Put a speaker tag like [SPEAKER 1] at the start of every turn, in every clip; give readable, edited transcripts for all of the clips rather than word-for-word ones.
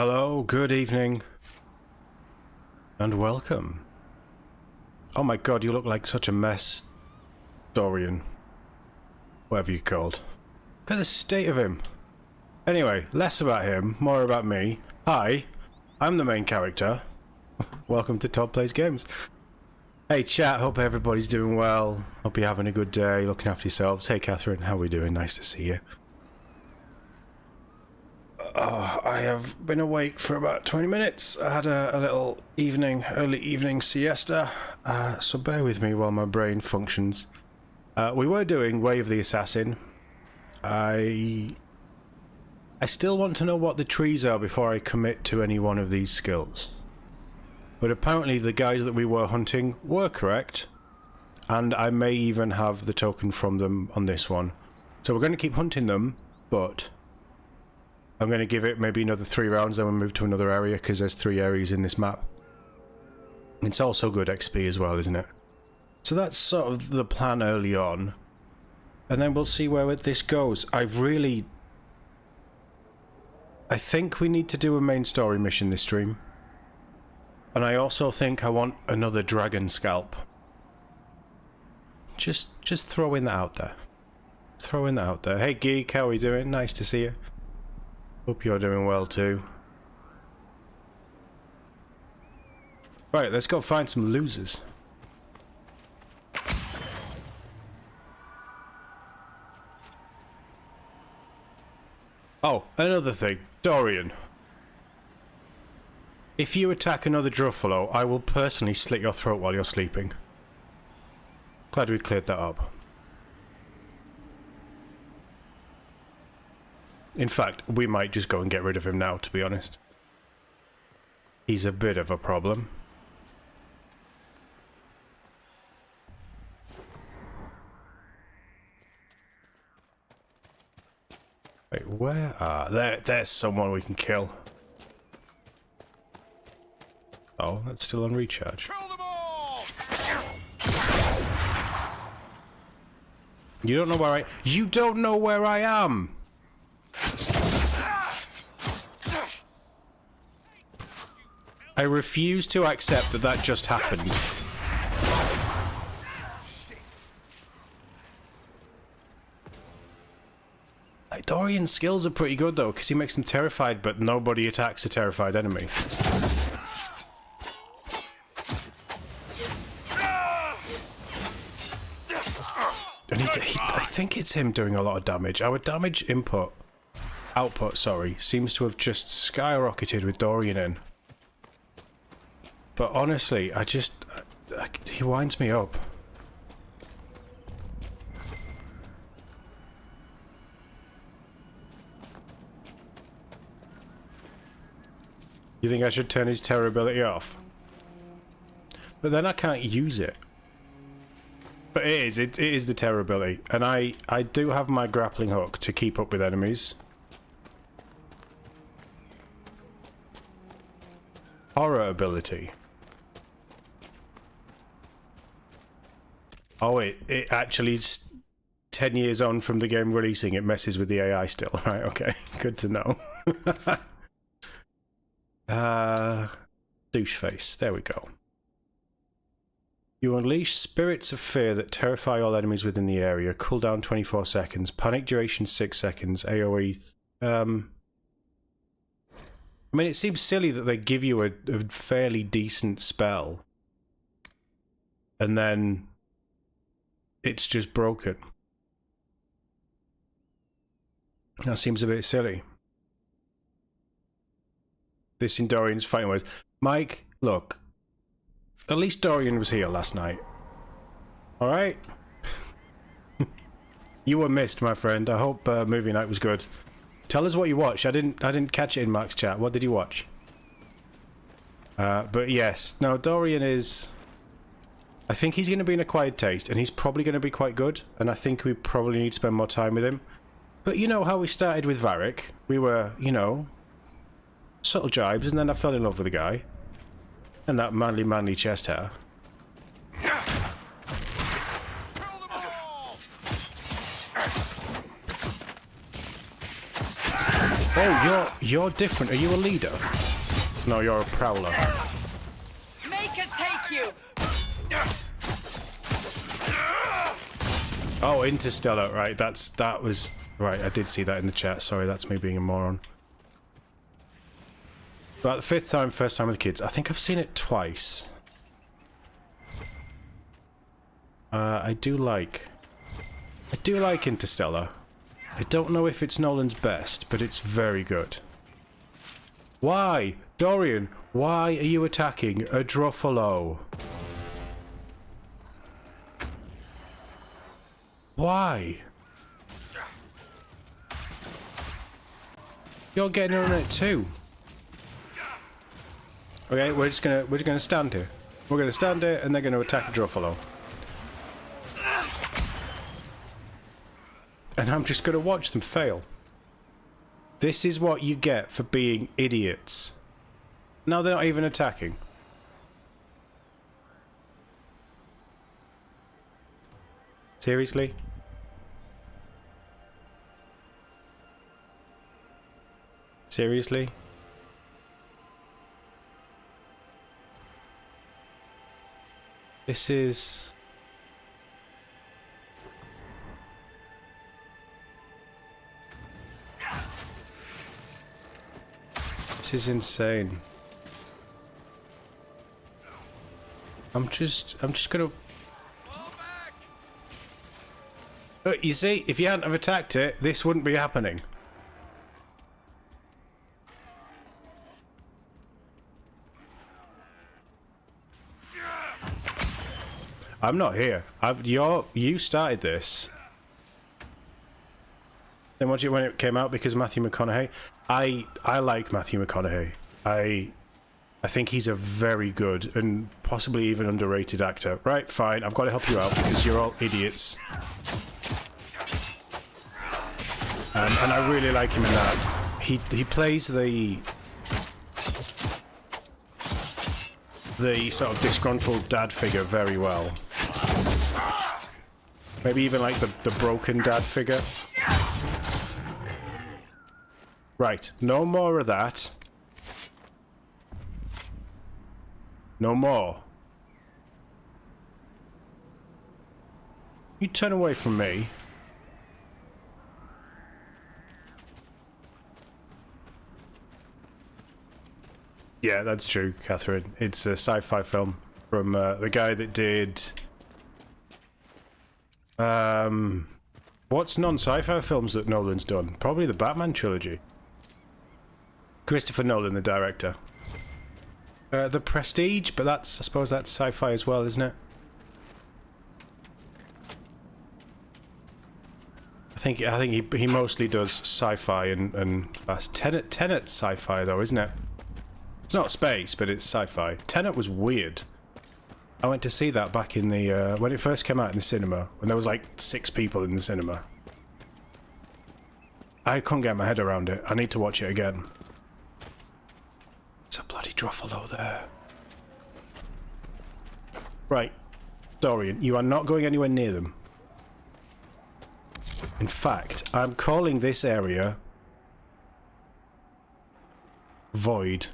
[SPEAKER 1] Hello, good evening, and welcome. Oh my god, you look like such a mess, Dorian. Whatever you're called. Look at the state of him. Anyway, less about him, more about me. Hi, I'm the main character. Welcome to TOD Plays Games. Hey chat, hope everybody's doing well. Hope you're having a good day, looking after yourselves. Hey Catherine, how are we doing? Nice to see you. I have been awake for about 20 minutes. I had a little early evening siesta, so bear with me while my brain functions. We were doing Way of the Assassin. I still want to know what the trees are before I commit to any one of these skills. But apparently the guys that we were hunting were correct, and I may even have the token from them on this one. So we're going to keep hunting them, but I'm going to give it maybe another 3 rounds, then we'll move to another area, because there's 3 areas in this map. It's also good XP as well, isn't it? So that's sort of the plan early on. And then we'll see where this goes. I think we need to do a main story mission this stream. And I also think I want another dragon scalp. Just throwing that out there. Throwing that out there. Hey Geek, how are we doing? Nice to see you. Hope you're doing well too. Right, let's go find some losers. Oh, another thing. Dorian. If you attack another Druffalo, I will personally slit your throat while you're sleeping. Glad we cleared that up. In fact, we might just go and get rid of him now, to be honest. He's a bit of a problem. Wait, where are... There's someone we can kill. Oh, that's still on recharge. You don't know where I... You don't know where I am! I refuse to accept that that just happened. Dorian's skills are pretty good though, because he makes them terrified, but nobody attacks a terrified enemy. And I think it's him doing a lot of damage. Our damage output, sorry, seems to have just skyrocketed with Dorian in. But honestly, he winds me up. You think I should turn his terror ability off? But then I can't use it. But it is the terror ability. And I do have my grappling hook to keep up with enemies. Horror ability. Oh, it actually, 10 years on from the game releasing, it messes with the AI still. Right, okay. Good to know. Douche face. There we go. You unleash spirits of fear that terrify all enemies within the area. Cooldown 24 seconds. Panic duration 6 seconds. AoE... I mean, it seems silly that they give you a fairly decent spell. And then... it's just broken. That seems a bit silly. This in Dorian's fighting words. Mike, look. At least Dorian was here last night. Alright? You were missed, my friend. I hope movie night was good. Tell us what you watched. I didn't catch it in Mark's chat. What did you watch? But yes. No, Dorian is... I think he's going to be an acquired taste, and he's probably going to be quite good, and I think we probably need to spend more time with him. But you know how we started with Varric? We were, you know, subtle jibes, and then I fell in love with the guy. And that manly chest hair. Oh, you're different. Are you a leader? No, you're a prowler.
[SPEAKER 2] Make it take you.
[SPEAKER 1] Oh, Interstellar. Right, that was right. I did see that in the chat. Sorry, that's me being a moron. About the fifth time, first time with kids. I think I've seen it twice. I do like Interstellar. I don't know if it's Nolan's best, but it's very good. Why? Dorian, why are you attacking a Druffalo? Why? You're getting on it too. Okay, we're just gonna stand here. We're gonna stand here and they're gonna attack a Druffalo. And I'm just gonna watch them fail. This is what you get for being idiots. Now they're not even attacking. Seriously? Seriously? This is... This is insane. I'm just gonna... Look, you see, if you hadn't have attacked it, this wouldn't be happening. I'm not here. You started this. Then watch it when it came out because Matthew McConaughey. I like Matthew McConaughey. I think he's a very good and possibly even underrated actor. Right, fine. I've got to help you out because you're all idiots. And I really like him in that. He plays the sort of disgruntled dad figure very well. Maybe even like the broken dad figure. Right, no more of that. No more. You turn away from me. Yeah, that's true, Catherine. It's a sci-fi film from the guy that did... what's non-sci-fi films that Nolan's done? Probably the Batman trilogy. Christopher Nolan, the director. The Prestige, but I suppose that's sci-fi as well, isn't it? I think he mostly does sci-fi and fast. Tenet's sci-fi though, isn't it? It's not space, but it's sci-fi. Tenet was weird. I went to see that back in the when it first came out in the cinema, when there was like 6 people in the cinema. I couldn't get my head around it. I need to watch it again. There's a bloody Druffalo there. Right. Dorian, you are not going anywhere near them. In fact, I'm calling this area Void.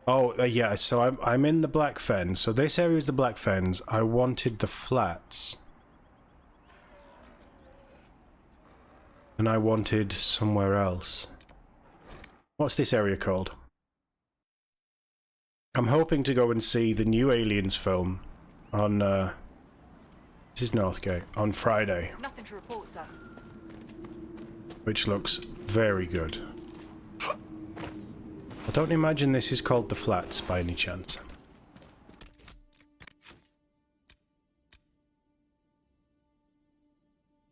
[SPEAKER 1] Oh, yeah, so I'm in the Black Fens. So this area is the Black Fens. I wanted the flats. And I wanted somewhere else. What's this area called? I'm hoping to go and see the new Aliens film on, this is Northgate, on Friday.
[SPEAKER 2] Nothing to report, sir.
[SPEAKER 1] Which looks very good. I don't imagine this is called the Flats by any chance.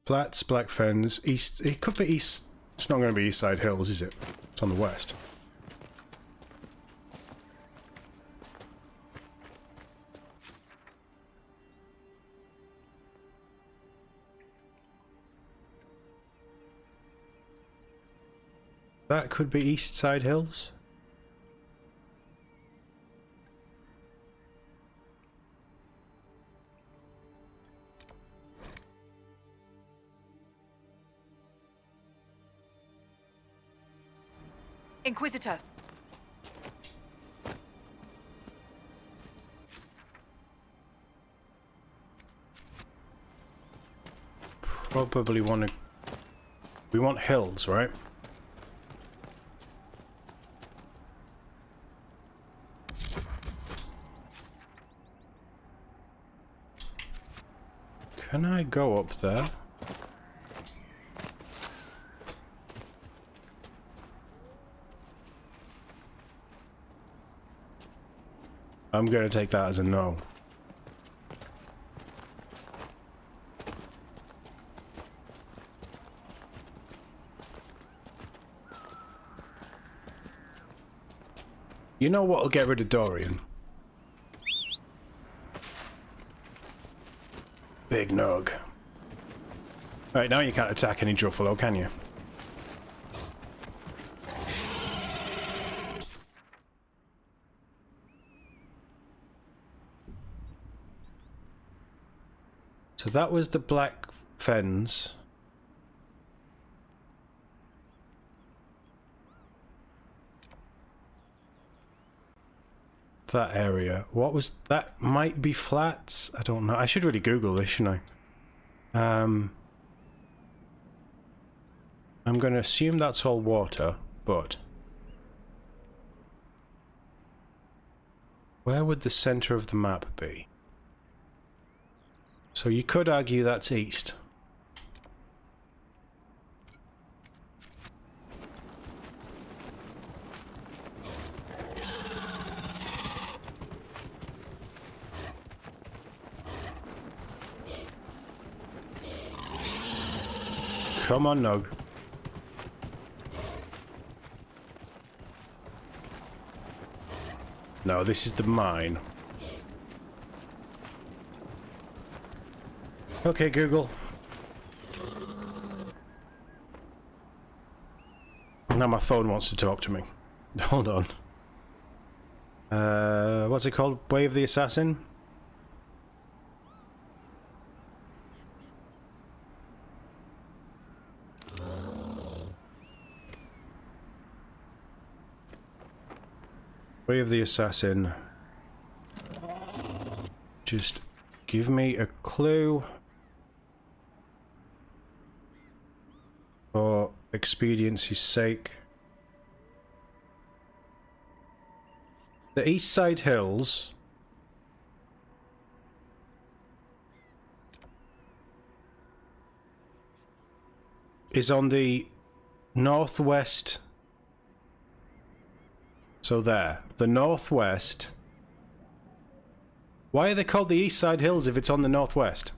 [SPEAKER 1] Flats, Black Fens, East... It could be East... It's not going to be East Side Hills, is it? It's on the west. That could be East Side Hills.
[SPEAKER 2] Inquisitor.
[SPEAKER 1] Probably want to... We want hills, right? Can I go up there? I'm going to take that as a no. You know what'll get rid of Dorian? Big Nug. Right, now you can't attack any Druffalo, can you? So that was the Black Fens. That area. What was that? Might be flats? I don't know. I should really Google this, shouldn't I? I'm going to assume that's all water, but where would the center of the map be? So you could argue that's east. Come on, Nog. No, this is the mine. Okay, Google. Now my phone wants to talk to me. Hold on. What's it called? Way of the Assassin? Way of the Assassin. Just give me a clue. For expediency's sake. The East Side Hills is on the northwest. So there, the northwest. Why are they called the East Side Hills if it's on the northwest?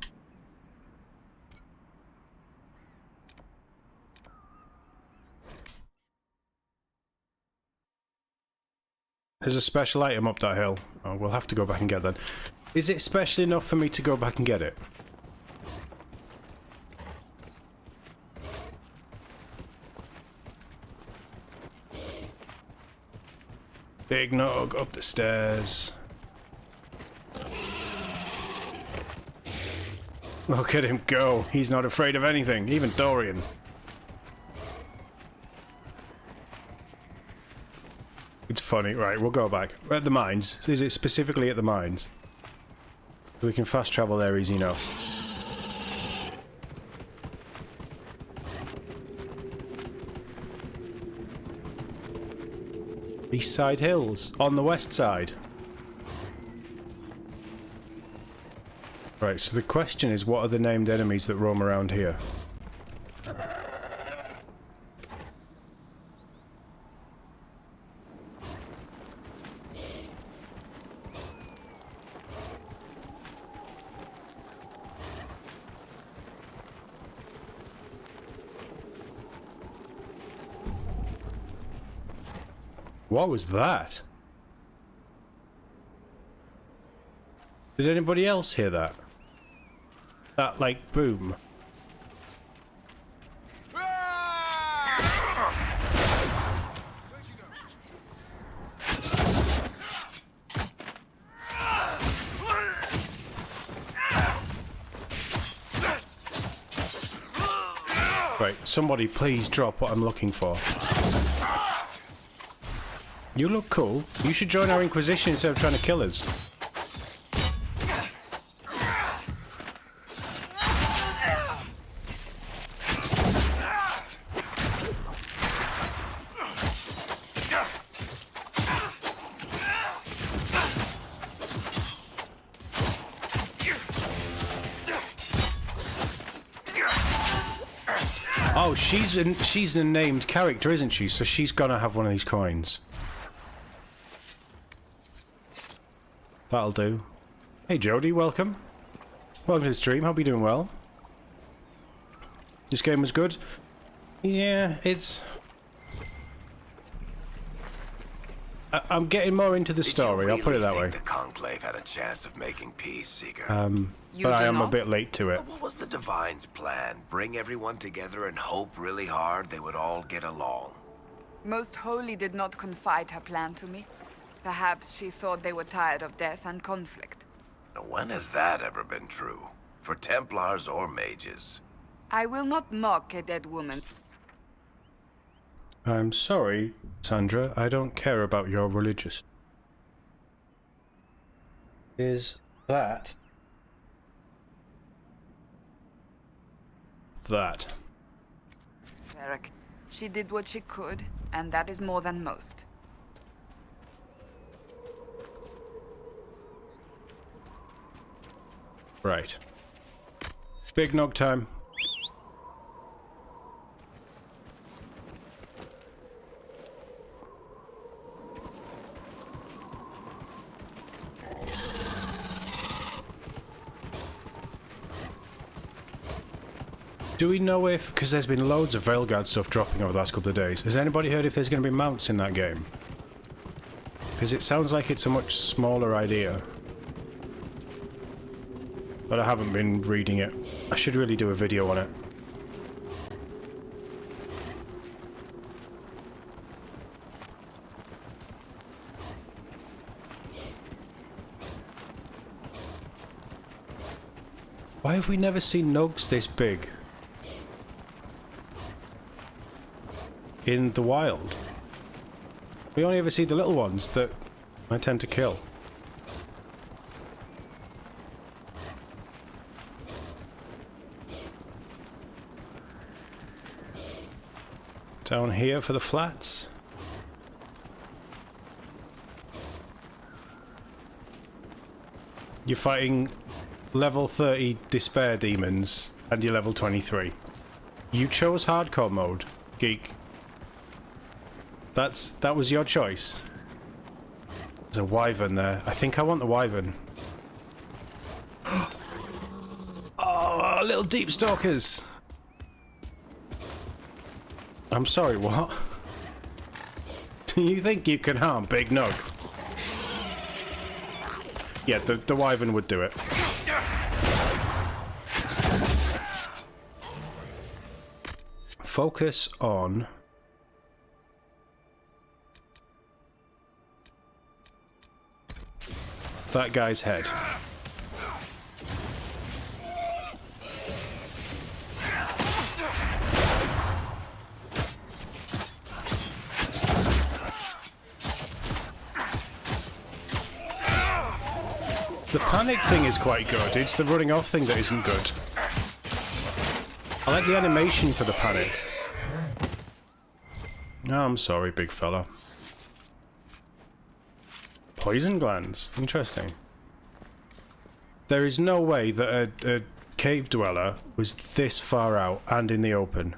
[SPEAKER 1] There's a special item up that hill. Oh, we'll have to go back and get that. Is it special enough for me to go back and get it? Big Nog up the stairs. Look at him go. He's not afraid of anything, even Dorian. It's funny. Right, we'll go back. At the mines. Is it specifically at the mines? We can fast travel there easy enough. East Side Hills. On the west side. Right, so the question is, what are the named enemies that roam around here? What was that? Did anybody else hear that? That, like, boom. Right, somebody please drop what I'm looking for. You look cool. You should join our Inquisition instead of trying to kill us. Oh, she's a named character, isn't she? So she's gonna have one of these coins. That'll do. Hey Jody, welcome. Welcome to the stream. Hope you're doing well. This game was good. Yeah, it's... I'm getting more into the story, I'll put it that way.
[SPEAKER 3] The Conclave had a chance of making peace, Seeker.
[SPEAKER 1] But I am a bit late to it.
[SPEAKER 3] What was the Divine's plan? Bring everyone together and hope really hard they would all get along?
[SPEAKER 2] Most Holy did not confide her plan to me. Perhaps she thought they were tired of death and conflict.
[SPEAKER 3] Now, when has that ever been true? For Templars or mages?
[SPEAKER 2] I will not mock a dead woman.
[SPEAKER 1] I'm sorry, Sandra, I don't care about your religious. Is that... that.
[SPEAKER 2] Eric, she did what she could, and that is more than most.
[SPEAKER 1] Right. Big nog time. Do we know if, because there's been loads of Veilguard stuff dropping over the last couple of days, has anybody heard if there's going to be mounts in that game? Because it sounds like it's a much smaller idea. But I haven't been reading it. I should really do a video on it. Why have we never seen nugs this big? In the wild. We only ever see the little ones that I tend to kill. Down here for the flats. You're fighting level 30 despair demons and you're level 23. You chose hardcore mode, geek. That was your choice. There's a wyvern there. I think I want the wyvern. Oh, little deep stalkers. I'm sorry, what? Do you think you can harm Big Nog? Yeah, the wyvern would do it. Focus on... that guy's head. The panic thing is quite good, it's the running off thing that isn't good. I like the animation for the panic. Oh, I'm sorry, big fella. Poison glands. Interesting. There is no way that a cave dweller was this far out and in the open.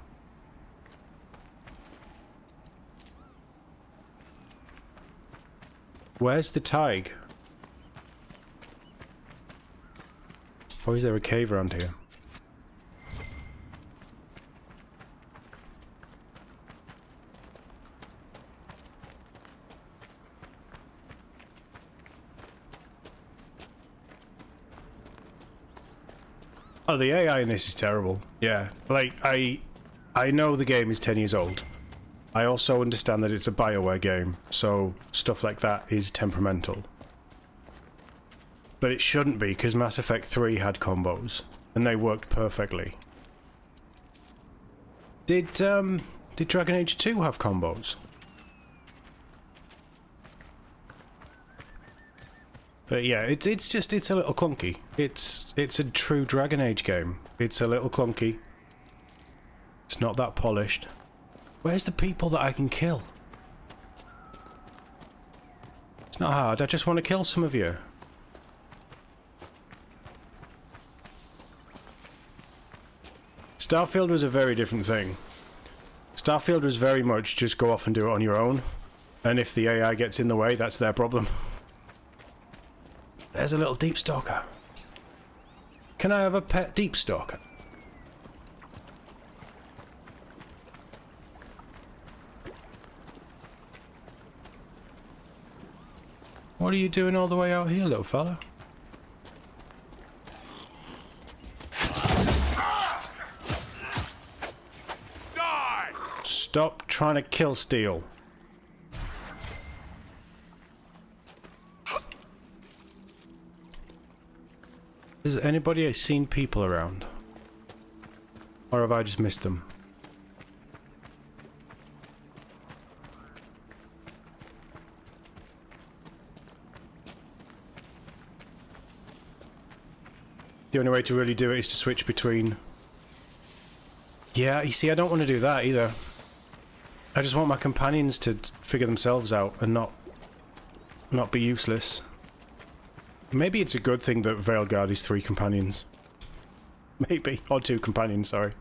[SPEAKER 1] Where's the Tig? Or is there a cave around here? Oh, the AI in this is terrible. Yeah, like, I know the game is 10 years old. I also understand that it's a BioWare game, so stuff like that is temperamental. But it shouldn't be, because Mass Effect 3 had combos, and they worked perfectly. Did Dragon Age 2 have combos? But yeah, it's a little clunky. It's a true Dragon Age game. It's a little clunky. It's not that polished. Where's the people that I can kill? It's not hard, I just want to kill some of you. Starfield was a very different thing. Starfield was very much just go off and do it on your own. And if the AI gets in the way, that's their problem. There's a little deep stalker. Can I have a pet deep stalker? What are you doing all the way out here, little fella?
[SPEAKER 3] Die!
[SPEAKER 1] Stop trying to kill Steel. Has anybody seen people around? Or have I just missed them? The only way to really do it is to switch between... Yeah, you see, I don't want to do that either. I just want my companions to figure themselves out and not be useless. Maybe it's a good thing that Veilguard is 3 companions. Maybe. Or 2 companions, sorry.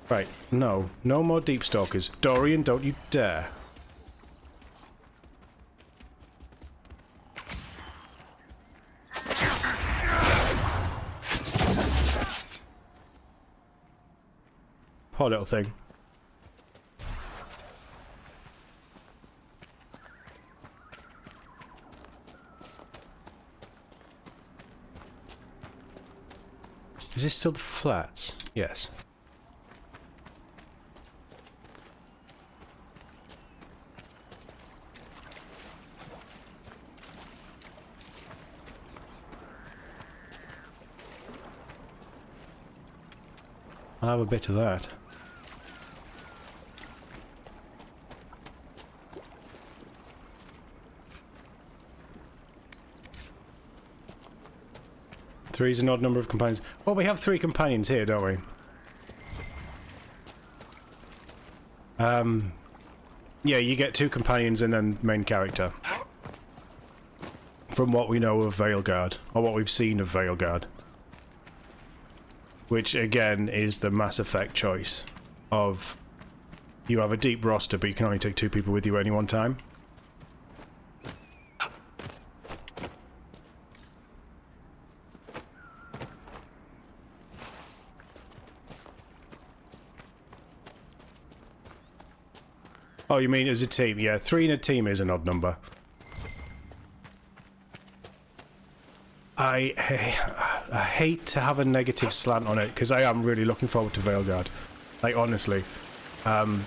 [SPEAKER 1] Right, no. No more Deep Stalkers. Dorian, don't you dare. Poor little thing. Is this still the flats? Yes. I'll have a bit of that. Three's an odd number of companions. Well, we have 3 companions here, don't we? Yeah, you get 2 companions and then main character. From what we know of Veilguard, or what we've seen of Veilguard. Which, again, is the Mass Effect choice of... You have a deep roster, but you can only take 2 people with you at any one time. Oh, you mean as a team? Yeah, 3 in a team is an odd number. I hate to have a negative slant on it, because I am really looking forward to Veilguard. Like, honestly. I'm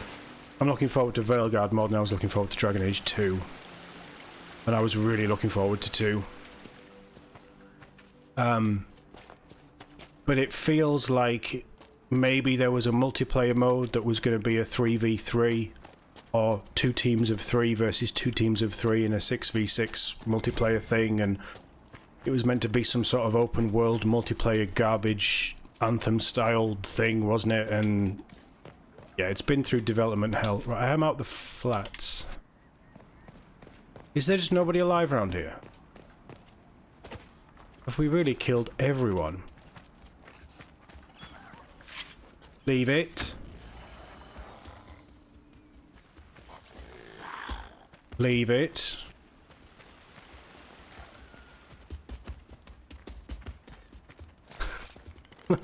[SPEAKER 1] looking forward to Veilguard more than I was looking forward to Dragon Age 2. And I was really looking forward to 2. But it feels like maybe there was a multiplayer mode that was going to be a 3v3. Or 2 teams of 3 versus 2 teams of 3 in a 6v6 multiplayer thing, and it was meant to be some sort of open world multiplayer garbage Anthem styled thing, wasn't it? And yeah, it's been through development hell. Right, I am out the flats. Is there just nobody alive around here? Have we really killed everyone? Leave it. Leave it.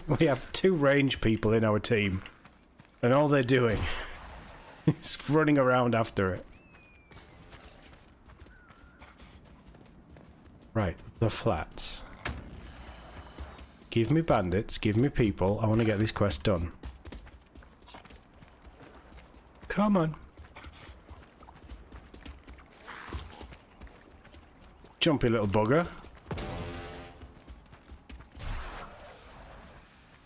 [SPEAKER 1] We have 2 range people in our team, and all they're doing is running around after it. Right, the flats. Give me bandits, give me people. I want to get this quest done. Come on. Jumpy little bugger.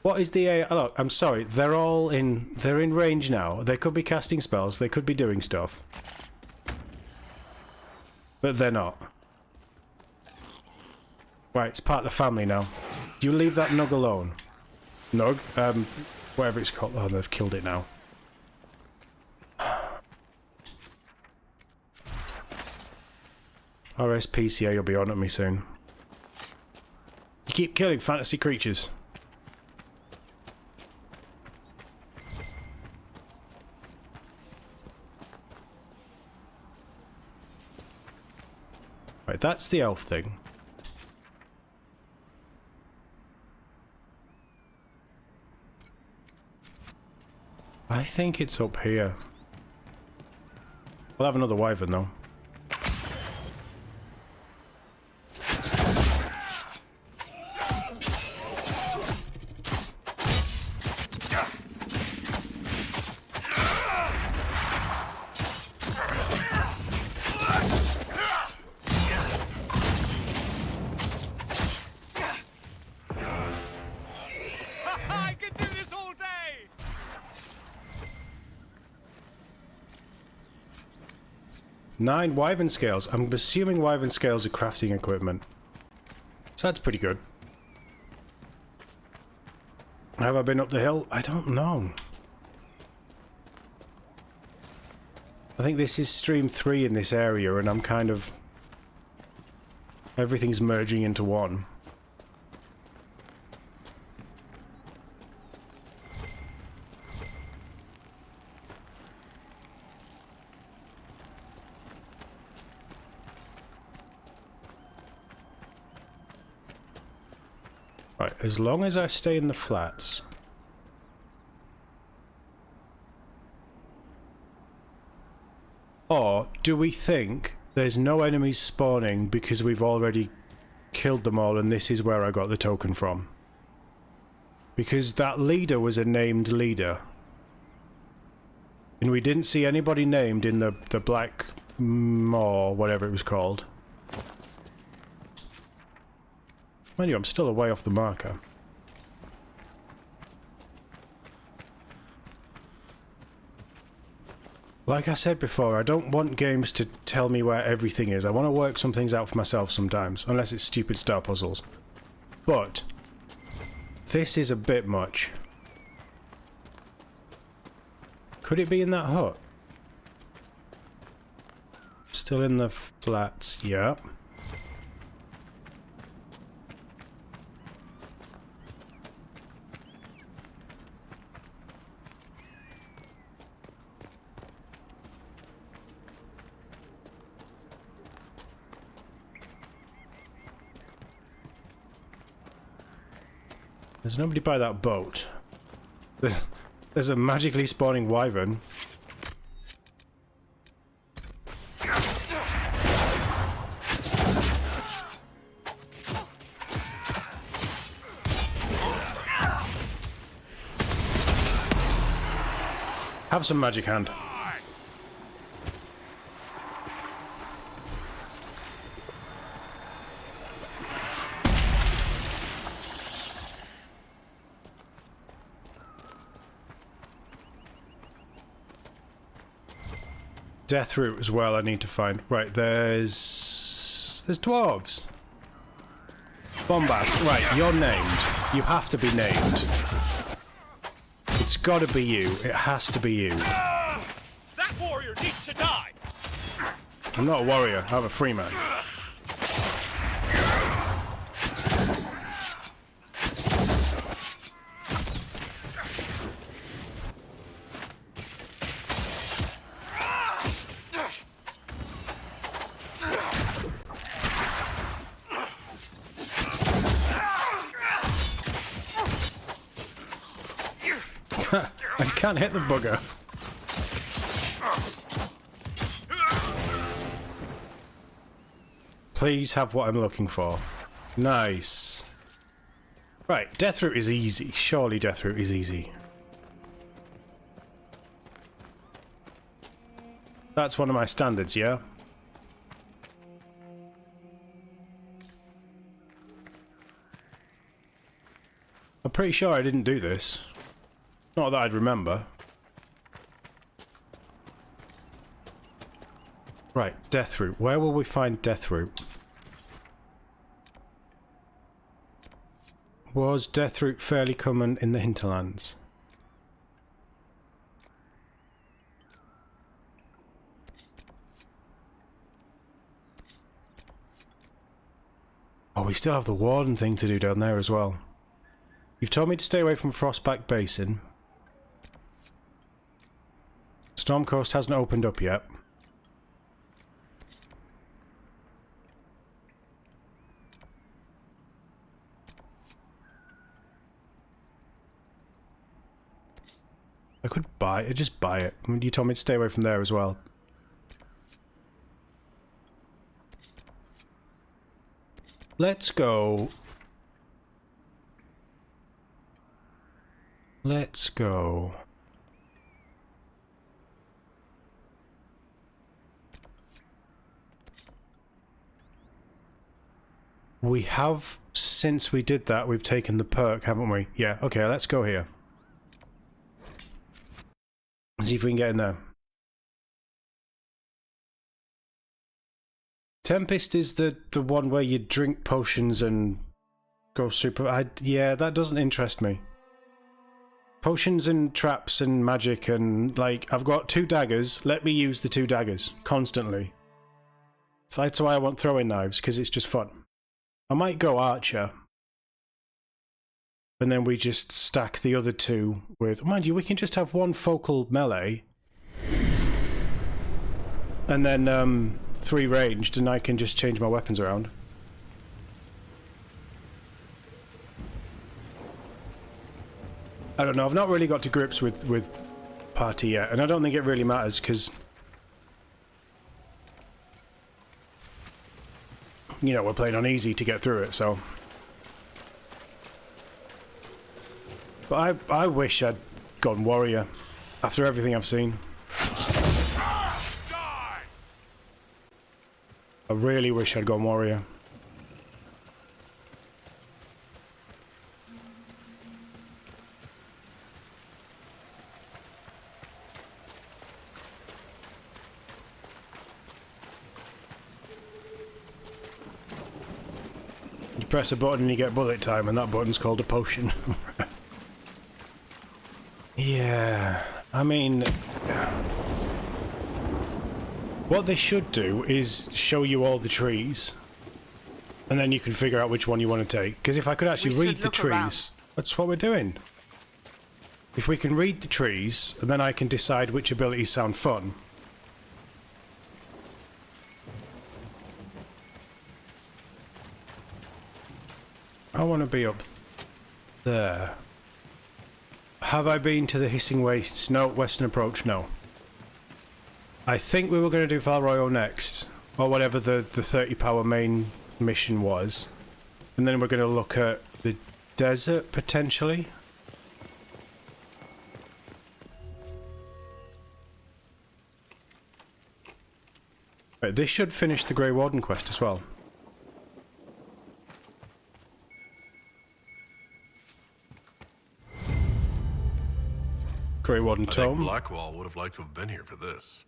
[SPEAKER 1] What is the AI? Oh, look, I'm sorry. They're in range now. They could be casting spells. They could be doing stuff. But they're not. Right, it's part of the family now. You leave that Nug alone. Nug? Whatever it's called. Oh, they've killed it now. RSPCA will be on at me soon. You keep killing fantasy creatures. Right, that's the elf thing. I think it's up here. We'll have another wyvern though.
[SPEAKER 4] I could do this all day!
[SPEAKER 1] Nine wyvern scales. I'm assuming wyvern scales are crafting equipment. So that's pretty good. Have I been up the hill? I don't know. I think this is stream 3 in this area and I'm kind of... everything's merging into one. Right, as long as I stay in the flats. Or do we think there's no enemies spawning because we've already killed them all and this is where I got the token from? Because that leader was a named leader. And we didn't see anybody named in the Black Maw, whatever it was called. Mind you, I'm still a way off the marker. Like I said before, I don't want games to tell me where everything is. I want to work some things out for myself sometimes, unless it's stupid star puzzles. But this is a bit much. Could it be in that hut? Still in the flats, yeah. There's nobody by that boat. There's a magically spawning wyvern. Have some magic hand. Death root as well I need to find. Right, there's dwarves. Bombast, right, you're named. You have to be named. It's gotta be you. It has to be you.
[SPEAKER 4] That warrior needs to die!
[SPEAKER 1] I'm not a warrior, I'm a free man. I can't hit the bugger. Please have what I'm looking for. Nice. Right, death root is easy. Surely death root is easy. That's one of my standards, yeah? I'm pretty sure I didn't do this. Not that I'd remember. Right, death root. Where will we find death root? Was Deathroot fairly common in the hinterlands? Oh, we still have the warden thing to do down there as well. You've told me to stay away from Frostback Basin. Storm Coast hasn't opened up yet. I could buy it, just buy it. I mean, you told me to stay away from there as well. Let's go. Let's go. We have, since we did that, we've taken the perk, haven't we? Yeah, okay, let's go here. See if we can get in there. Tempest is the one where you drink potions and go super... yeah, that doesn't interest me. Potions and traps and magic and, like, I've got 2 daggers, let me use the 2 daggers, constantly. That's why I want throwing knives, because it's just fun. I might go archer. And then we just stack the other 2 with... Mind you, we can just have 1 focal melee. And then 3 ranged, and I can just change my weapons around. I don't know, I've not really got to grips with party yet, and I don't think it really matters, because... You know, we're playing on easy to get through it, so... But I wish I'd gone warrior after everything I've seen. I really wish I'd gone warrior. You press a button and you get bullet time, and that button's called a potion. Yeah, I mean, what they should do is show you all the trees, and then you can figure out which one you want to take. Because if I could actually read the trees, that's what we're doing. If we can read the trees, and then I can decide which abilities sound fun. I want to be up there. Have I been to the Hissing Wastes? No. Western Approach? No. I think we were going to do Val Royal next, or whatever the 30 power main mission was. And then we're going to look at the desert, potentially. Right, this should finish the Grey Warden quest as well. Grey Warden Tome.
[SPEAKER 5] I think Blackwall would have liked to have been here for this.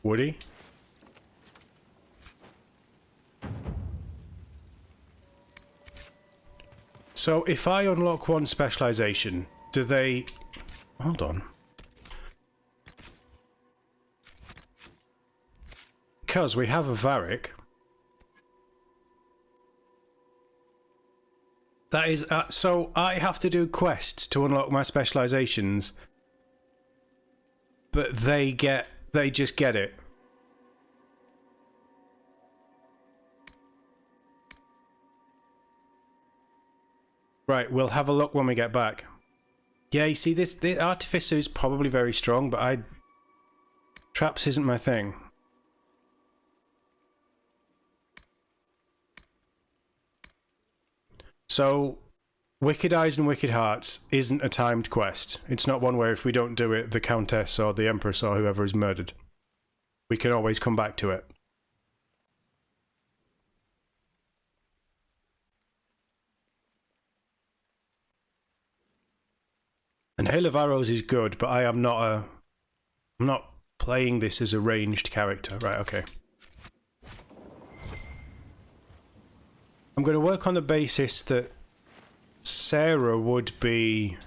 [SPEAKER 1] Would he? So if I unlock 1 specialization, do they... Hold on. Because we have a Varric. That is... so I have to do quests to unlock my specializations. But they just get it. Right, we'll have a look when we get back. Yeah, you see, the Artificer is probably very strong, but traps isn't my thing. So, Wicked Eyes and Wicked Hearts isn't a timed quest. It's not one where if we don't do it, the Countess or the Empress or whoever is murdered. We can always come back to it. And Hail of Arrows is good, but I'm not playing this as a ranged character. Right, okay. I'm going to work on the basis that Sarah would be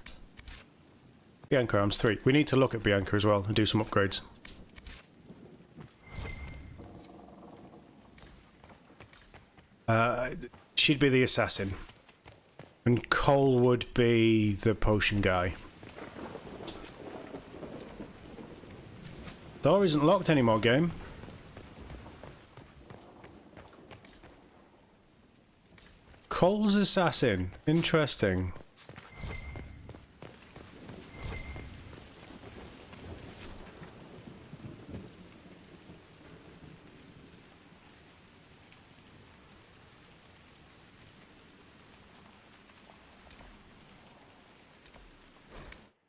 [SPEAKER 1] Bianca Arms 3. We need to look at Bianca as well and do some upgrades. She'd be the assassin. And Cole would be the potion guy. Door isn't locked anymore, game. Cole's assassin. Interesting.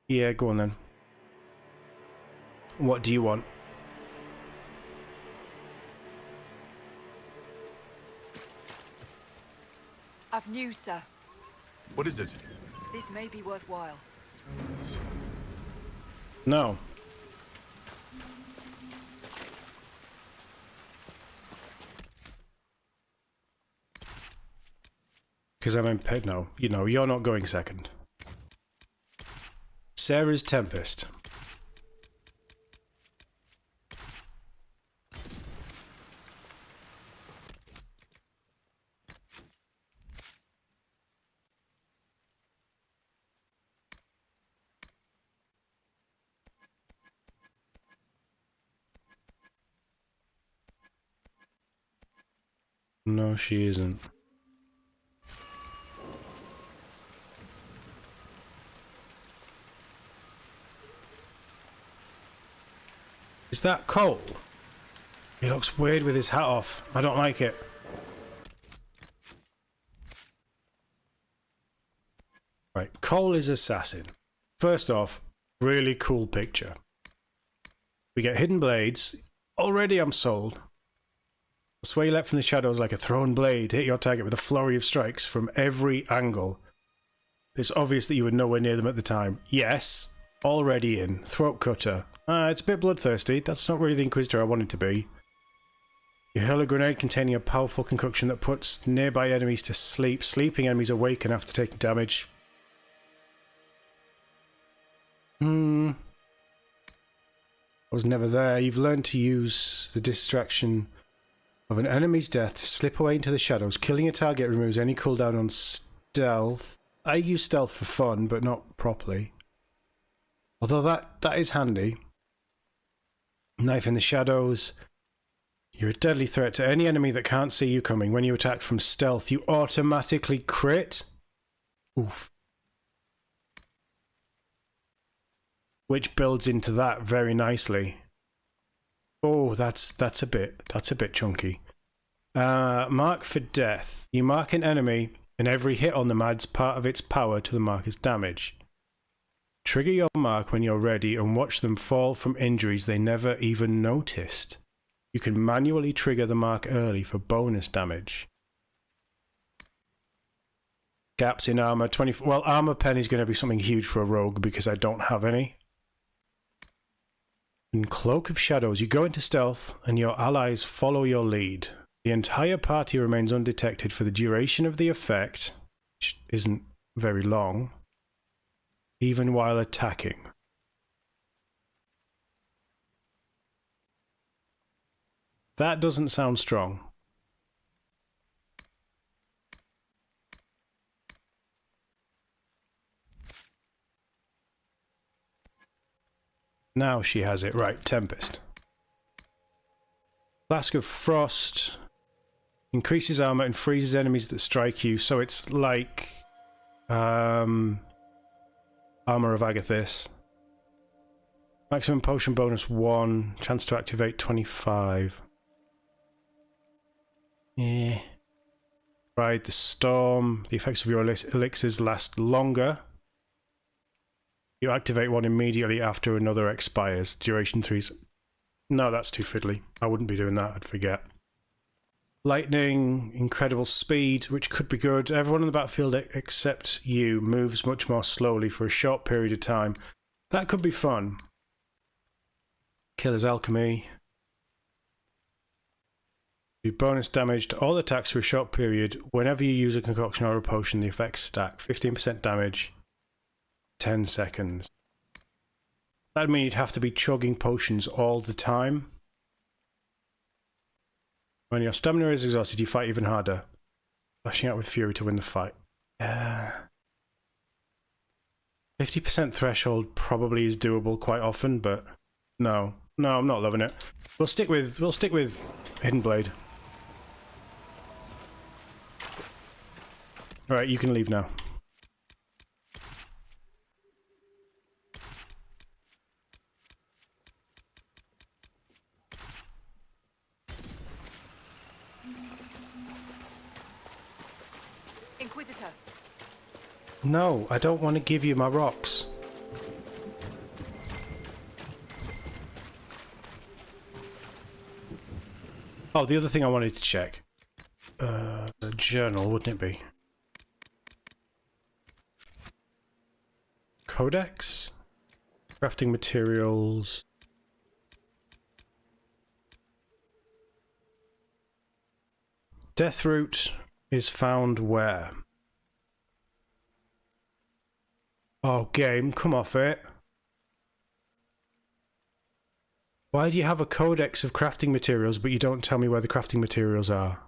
[SPEAKER 1] Yeah, go on then. What do you want?
[SPEAKER 6] I've news, sir.
[SPEAKER 5] What is it?
[SPEAKER 6] This may be worthwhile.
[SPEAKER 1] No. Because I'm impaired. No, you know, you're not going second. Sarah's Tempest. No, she isn't. Is that Cole? He looks weird with his hat off. I don't like it. Right, Cole is assassin. First off, really cool picture. We get hidden blades. Already I'm sold. The sway leapt from the shadows like a thrown blade, hit your target with a flurry of strikes from every angle. It's obvious that you were nowhere near them at the time. Yes, already in. Throat cutter. It's a bit bloodthirsty. That's not really the Inquisitor I wanted to be. You hurl a grenade containing a powerful concoction that puts nearby enemies to sleep. Sleeping enemies awaken after taking damage. I was never there. You've learned to use the distraction of an enemy's death to slip away into the shadows. Killing a target removes any cooldown on stealth. I use stealth for fun, but not properly. Although that is handy. Knife in the shadows. You're a deadly threat to any enemy that can't see you coming. When you attack from stealth, you automatically crit. Oof. Which builds into that very nicely. Oh, that's a bit chunky. Mark for death. You mark an enemy, and every hit on them adds part of its power to the marker's damage. Trigger your mark when you're ready and watch them fall from injuries they never even noticed. You can manually trigger the mark early for bonus damage. Gaps in armor, 24. Well, armor pen is going to be something huge for a rogue because I don't have any. In Cloak of Shadows, you go into stealth and your allies follow your lead. The entire party remains undetected for the duration of the effect, which isn't very long, even while attacking. That doesn't sound strong. Now she has it. Right, Tempest. Flask of Frost increases armor and freezes enemies that strike you, so it's like Armor of Agathis. Maximum potion bonus 1, chance to activate 25. Yeah. Ride the storm. The effects of your elixirs last longer. You activate one immediately after another expires. Duration 3. No, that's too fiddly. I wouldn't be doing that. I'd forget. Lightning, incredible speed, which could be good. Everyone on the battlefield except you moves much more slowly for a short period of time. That could be fun. Killer's Alchemy. Do bonus damage to all attacks for a short period. Whenever you use a concoction or a potion, the effects stack. 15% damage, 10 seconds. That'd mean you'd have to be chugging potions all the time. When your stamina is exhausted, you fight even harder, lashing out with fury to win the fight. 50% threshold probably is doable quite often, but no, I'm not loving it. We'll stick with Hidden Blade. All right, you can leave now.
[SPEAKER 6] Inquisitor.
[SPEAKER 1] No, I don't want to give you my rocks. Oh, the other thing I wanted to check. The journal, wouldn't it be? Codex? Crafting materials. Deathroot is found where? Oh, game, come off it. Why do you have a codex of crafting materials, but you don't tell me where the crafting materials are?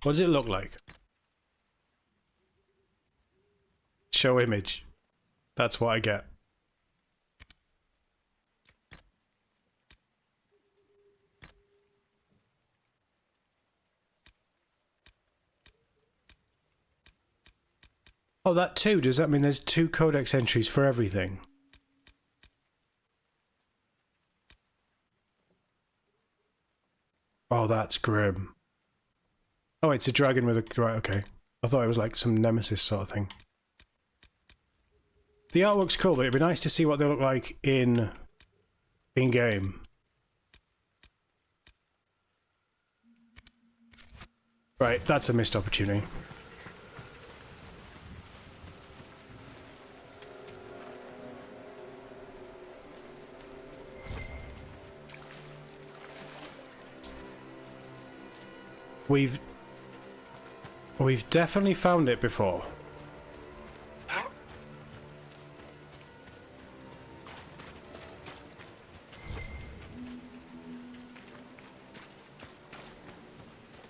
[SPEAKER 1] What does it look like? Show image. That's what I get. Oh, that too. Does that mean there's 2 codex entries for everything? Oh, that's grim. Oh, it's a dragon with a... Right, okay. I thought it was like some nemesis sort of thing. The artwork's cool, but it'd be nice to see what they look like in-game. Right, that's a missed opportunity. We've definitely found it before.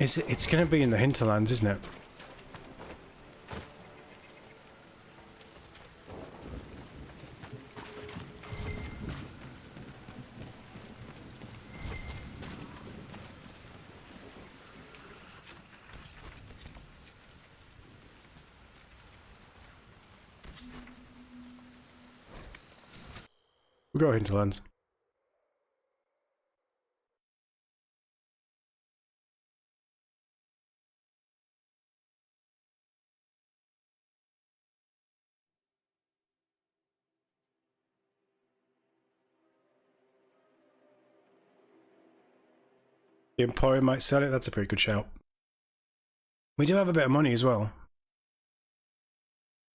[SPEAKER 1] It's going to be in the hinterlands, isn't it? We'll go hinterlands. The Emporium might sell it, that's a pretty good shout. We do have a bit of money as well.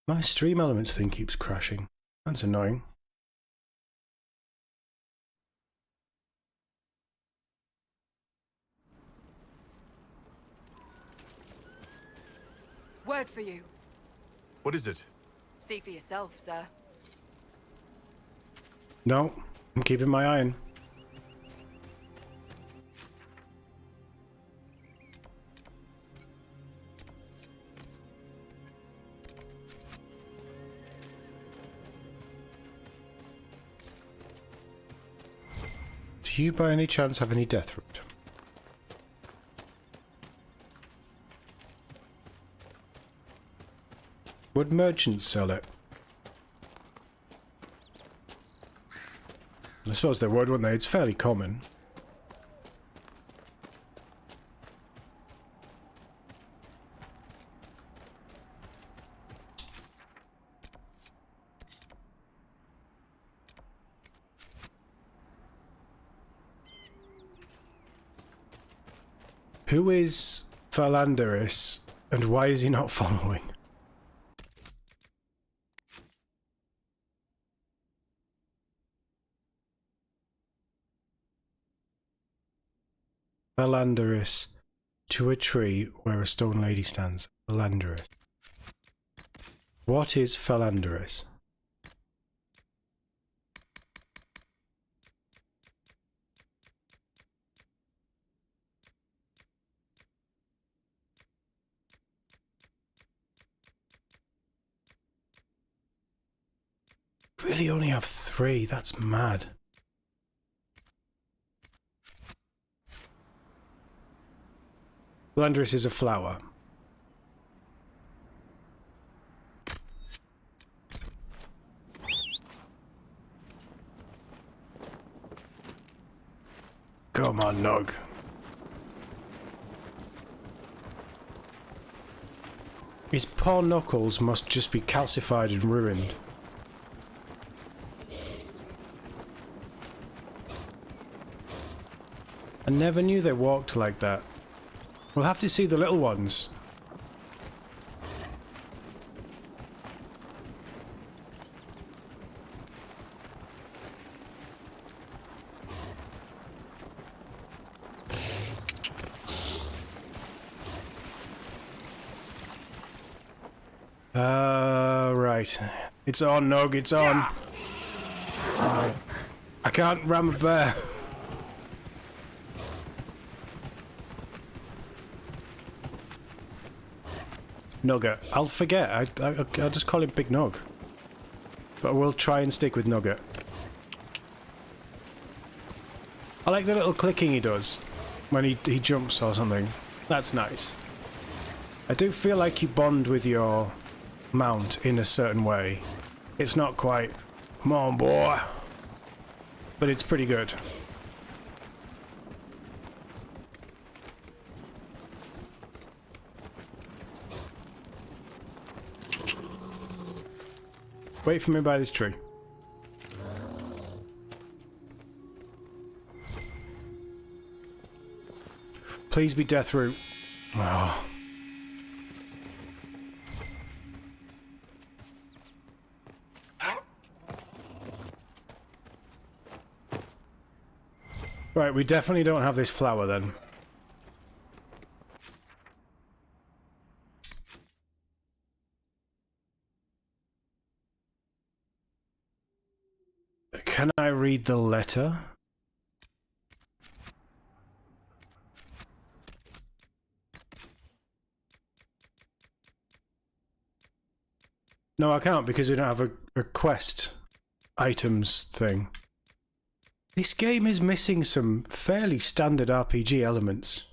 [SPEAKER 1] My stream elements thing keeps crashing. That's annoying.
[SPEAKER 6] Word for you.
[SPEAKER 5] What is it?
[SPEAKER 6] See for yourself, sir.
[SPEAKER 1] No, I'm keeping my eye on. Do you by any chance have any Deathroot? Would merchants sell it? I suppose they would, wouldn't they? It's fairly common. Who is Philanderis, and why is he not following? Philanderis. To a tree where a stone lady stands. Philanderis. What is Philanderis? Really only have 3, that's mad. Philanderis is a flower. Come on, Nog. His poor knuckles must just be calcified and ruined. I never knew they walked like that. We'll have to see the little ones. Right. It's on, Nog, it's on. I can't ram a bear. Nugget. I'll forget. I'll just call him Big Nog. But we'll try and stick with Nugget. I like the little clicking he does when he jumps or something. That's nice. I do feel like you bond with your mount in a certain way. It's not quite, come on boy, but it's pretty good. Wait for me by this tree. Please be death root. Oh. Right, we definitely don't have this flower then. Can I read the letter? No, I can't because we don't have a quest items thing. This game is missing some fairly standard RPG elements.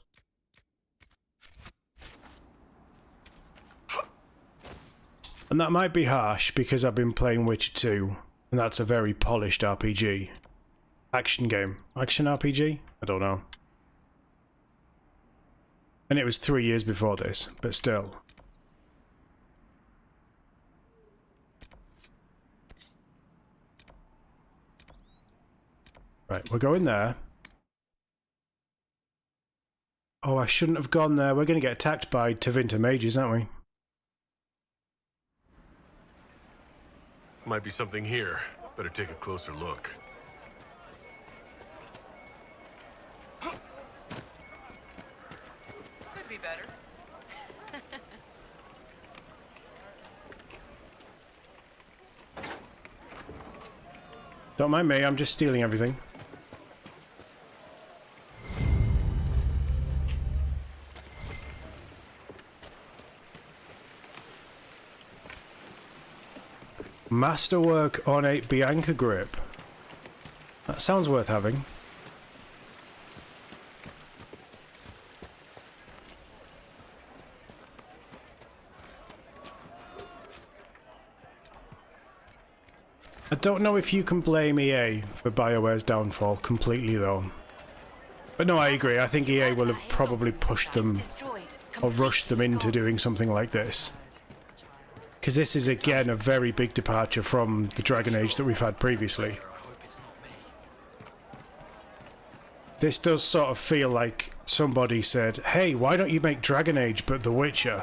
[SPEAKER 1] And that might be harsh because I've been playing Witcher 2, and that's a very polished RPG. Action game. Action RPG? I don't know. And it was 3 years before this, but still. Right, we're going there. Oh, I shouldn't have gone there. We're going to get attacked by Tevinter mages, aren't we?
[SPEAKER 5] Might be something here. Better take a closer look.
[SPEAKER 6] Could be better.
[SPEAKER 1] Don't mind me, I'm just stealing everything. Masterwork ornate Bianca grip. That sounds worth having. I don't know if you can blame EA for BioWare's downfall completely though. But no, I agree. I think EA will have probably pushed them or rushed them into doing something like this. Because this is again a very big departure from the Dragon Age that we've had previously. This does sort of feel like somebody said, hey, why don't you make Dragon Age but The Witcher?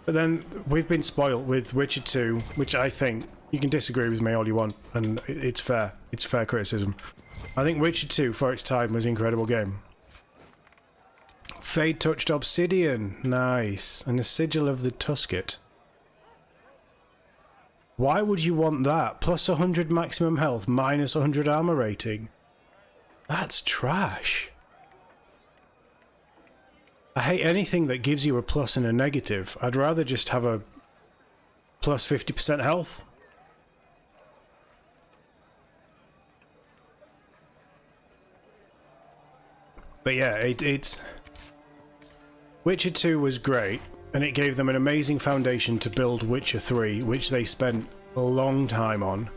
[SPEAKER 1] But then we've been spoilt with Witcher 2, which I think, you can disagree with me all you want, and it's fair. It's fair criticism. I think Witcher 2, for its time, was an incredible game. Fade touched obsidian. Nice. And the sigil of the Tusket. Why would you want that? Plus 100 maximum health, minus 100 armor rating. That's trash. I hate anything that gives you a plus and a negative. I'd rather just have a plus 50% health. But yeah, it's... Witcher 2 was great, and it gave them an amazing foundation to build Witcher 3, which they spent a long time on.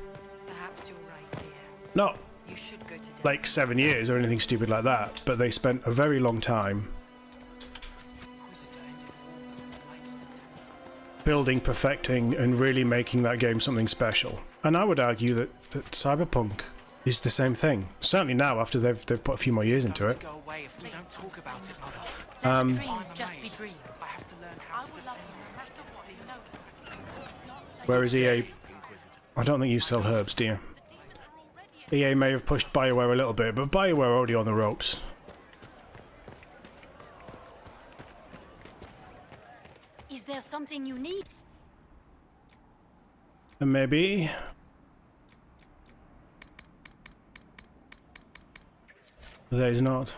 [SPEAKER 6] Perhaps you're right, dear.
[SPEAKER 1] Not
[SPEAKER 6] You should go to death.
[SPEAKER 1] like 7 years or anything stupid like that, but they spent a very long time building, perfecting, and really making that game something special. And I would argue that Cyberpunk is the same thing. Certainly now, after they've put a few more years into it.
[SPEAKER 4] Go away if we don't talk about it, Mother.
[SPEAKER 6] Let the dreams just be dreams.
[SPEAKER 4] I have to learn how to defend
[SPEAKER 6] No matter what, you know.
[SPEAKER 1] Whereas EA, I don't think you sell herbs, do you? EA may have pushed BioWare a little bit, but BioWare are already on the ropes.
[SPEAKER 6] Is there something you need?
[SPEAKER 1] And maybe... There's not.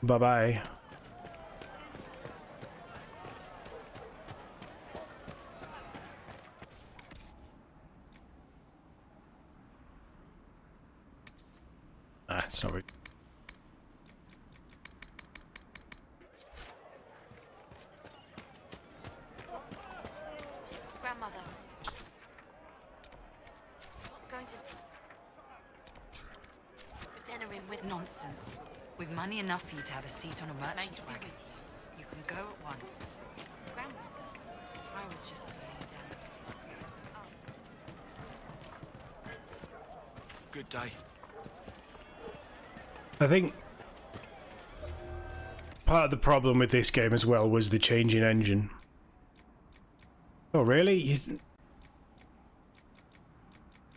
[SPEAKER 1] Bye-bye. Ah, it's not really...
[SPEAKER 6] Grandmother. Going to... For dinner in with nonsense. With money enough for you to have a seat on a merchant wagon. You can go at once. Grandmother. I would just slow you down.
[SPEAKER 4] Good day.
[SPEAKER 1] I think part of the problem with this game as well was the change in engine. Oh, really?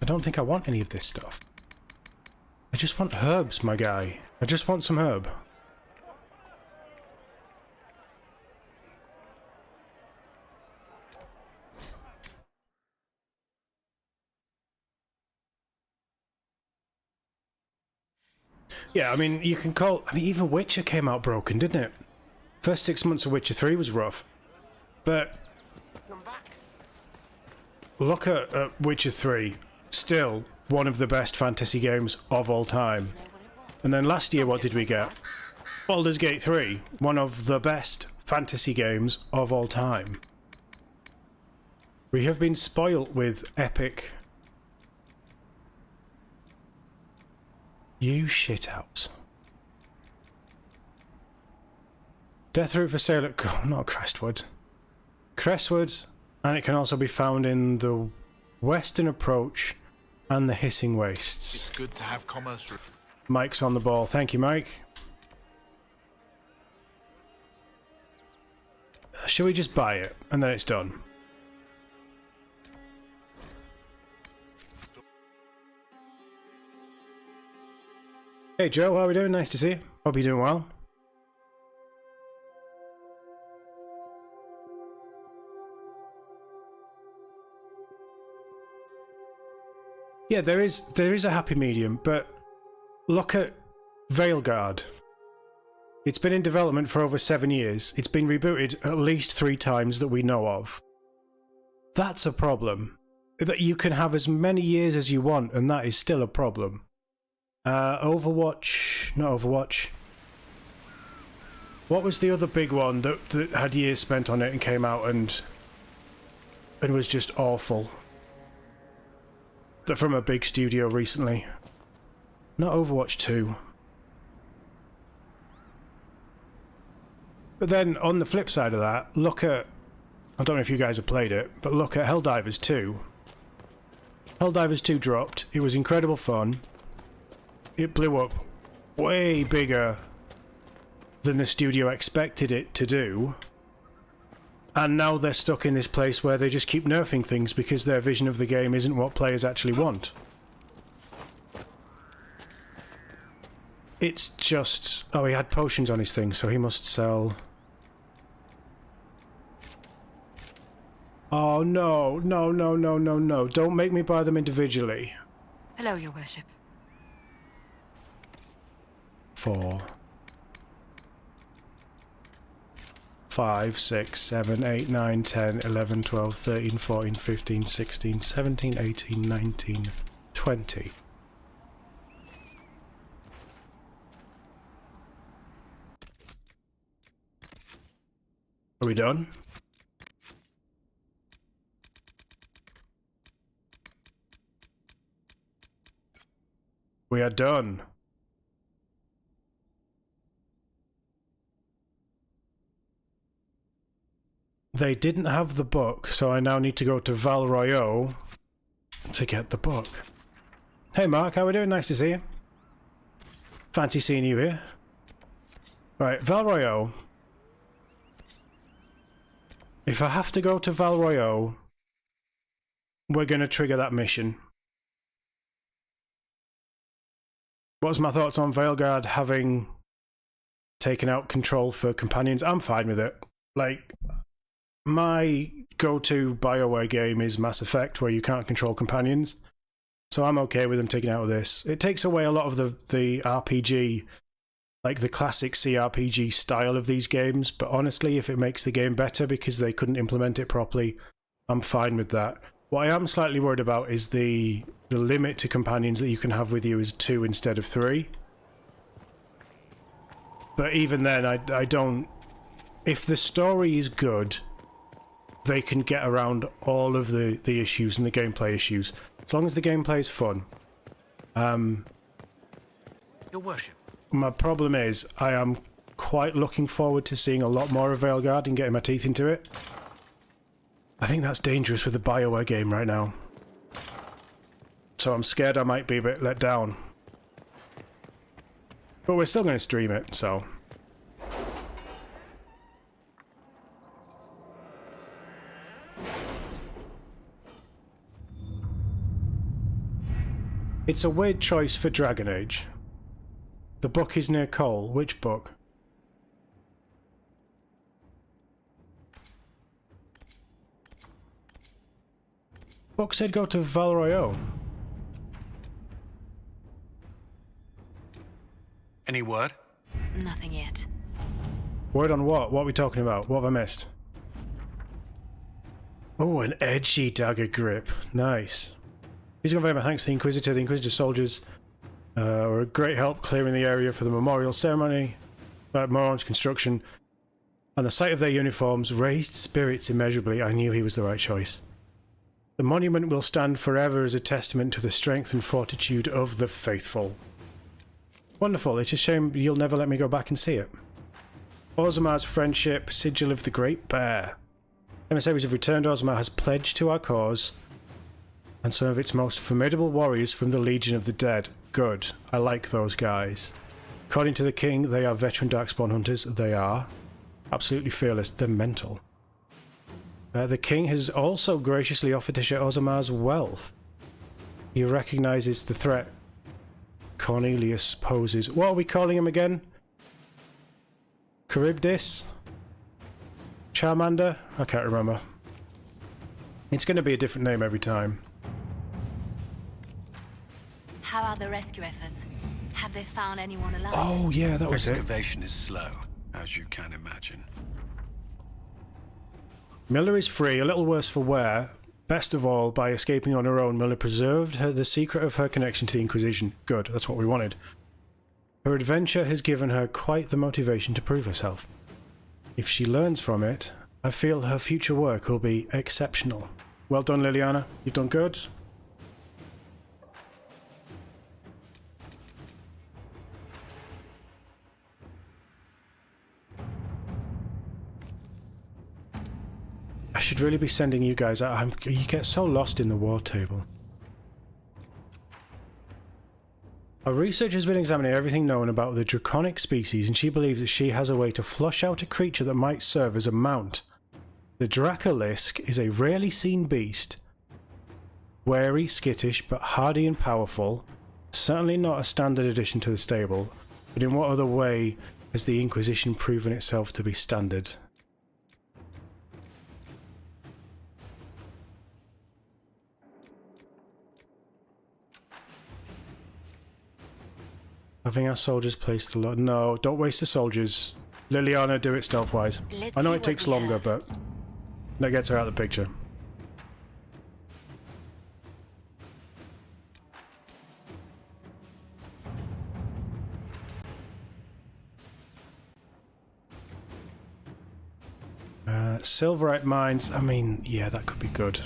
[SPEAKER 1] I don't think I want any of this stuff. I just want herbs, my guy. I just want some herb. Yeah, I mean, you can call... I mean, even Witcher came out broken, didn't it? First 6 months of Witcher 3 was rough. But... look at Witcher 3. Still one of the best fantasy games of all time. And then last year, what did we get? Baldur's Gate 3. One of the best fantasy games of all time. We have been spoilt with epic... You shithouse. Death root for sale at... Oh, not Crestwood. Crestwood, and it can also be found in the Western Approach and the Hissing Wastes.
[SPEAKER 7] It's good to have commerce.
[SPEAKER 1] Mike's on the ball. Thank you, Mike. Should we just buy it, and then it's done? Hey Joe, how are we doing? Nice to see you. Hope you're doing well. Yeah, there is a happy medium, but look at Veilguard. It's been in development for over 7 years. It's been rebooted at least 3 times that we know of. That's a problem. That you can have as many years as you want, and that is still a problem. Overwatch... not Overwatch. What was the other big one that had years spent on it and came out and was just awful? That from a big studio recently. Not Overwatch 2. But then, on the flip side of that, look at I don't know if you guys have played it, but look at Helldivers 2. Helldivers 2 dropped. It was incredible fun. It blew up way bigger than the studio expected it to do. And now they're stuck in this place where they just keep nerfing things because their vision of the game isn't what players actually want. It's just... Oh, he had potions on his thing, so he must sell... Oh, no. No, no, no, no, no. Don't make me buy them individually.
[SPEAKER 6] Hello, Your Worship.
[SPEAKER 1] 4, 5, 6, 7, 8, 9, 10, 11, 12, 13, 14, 15, 16, 17, 18, 19, 20. Are we done? We are done. They didn't have the book, so I now need to go to Val Royeaux to get the book. Hey Mark, how are we doing? Nice to see you. Fancy seeing you here. Right, Val Royeaux. If I have to go to Val Royeaux, we're going to trigger that mission. What's my thoughts on Veilguard having taken out control for companions? I'm fine with it. Like, my go-to BioWare game is Mass Effect, where you can't control companions. So I'm okay with them taking out of this. It takes away a lot of the RPG, like the classic CRPG style of these games, but honestly, if it makes the game better because they couldn't implement it properly, I'm fine with that. What I am slightly worried about is the limit to companions that you can have with you is 2 instead of 3. But even then, I don't... If the story is good, they can get around all of the issues and the gameplay issues. As long as the gameplay is fun.
[SPEAKER 4] Your Worship.
[SPEAKER 1] My problem is, I am quite looking forward to seeing a lot more of Veilguard and getting my teeth into it. I think that's dangerous with a BioWare game right now. So I'm scared I might be a bit let down. But we're still going to stream it, so... It's a weird choice for Dragon Age. The book is near Cole. Which book? Book said go to Val Royeaux.
[SPEAKER 4] Any word?
[SPEAKER 6] Nothing yet.
[SPEAKER 1] Word on what? What are we talking about? What have I missed? Oh, an edgy dagger grip. Nice. He's gone very much thanks to the Inquisitor. The Inquisitor soldiers were a great help clearing the area for the memorial ceremony, memorial's construction, and the sight of their uniforms raised spirits immeasurably. I knew he was the right choice. The monument will stand forever as a testament to the strength and fortitude of the faithful. Wonderful. It's a shame you'll never let me go back and see it. Orzamar's friendship, Sigil of the Great Bear. Emissaries have returned. Orzammar has pledged to our cause, and some of its most formidable warriors from the Legion of the Dead. Good. I like those guys. According to the king, they are veteran Darkspawn hunters. They are. Absolutely fearless. They're mental. The king has also graciously offered to share Orzamar's wealth. He recognises the threat Cornelius poses. What are we calling him again? Charybdis? Charmander? I can't remember. It's going to be a different name every time.
[SPEAKER 7] How are the rescue efforts? Have they found anyone alive?
[SPEAKER 1] Oh yeah, that was it.
[SPEAKER 8] Excavation is slow, as you can imagine.
[SPEAKER 1] Miller is free, a little worse for wear. Best of all, by escaping on her own, Miller preserved the secret of her connection to the Inquisition. Good, that's what we wanted. Her adventure has given her quite the motivation to prove herself. If she learns from it, I feel her future work will be exceptional. Well done, Liliana. You've done good. I should really be sending you guys out. You get so lost in the war table. Our research has been examining everything known about the draconic species, and she believes that she has a way to flush out a creature that might serve as a mount. The Dracolisk is a rarely seen beast. Wary, skittish, but hardy and powerful. Certainly not a standard addition to the stable, but in what other way has the Inquisition proven itself to be standard? Having our soldiers placed a lot. No, don't waste the soldiers. Liliana, do it stealth-wise. I know it takes longer, but that gets her out of the picture. Silverite mines. I mean, yeah, that could be good.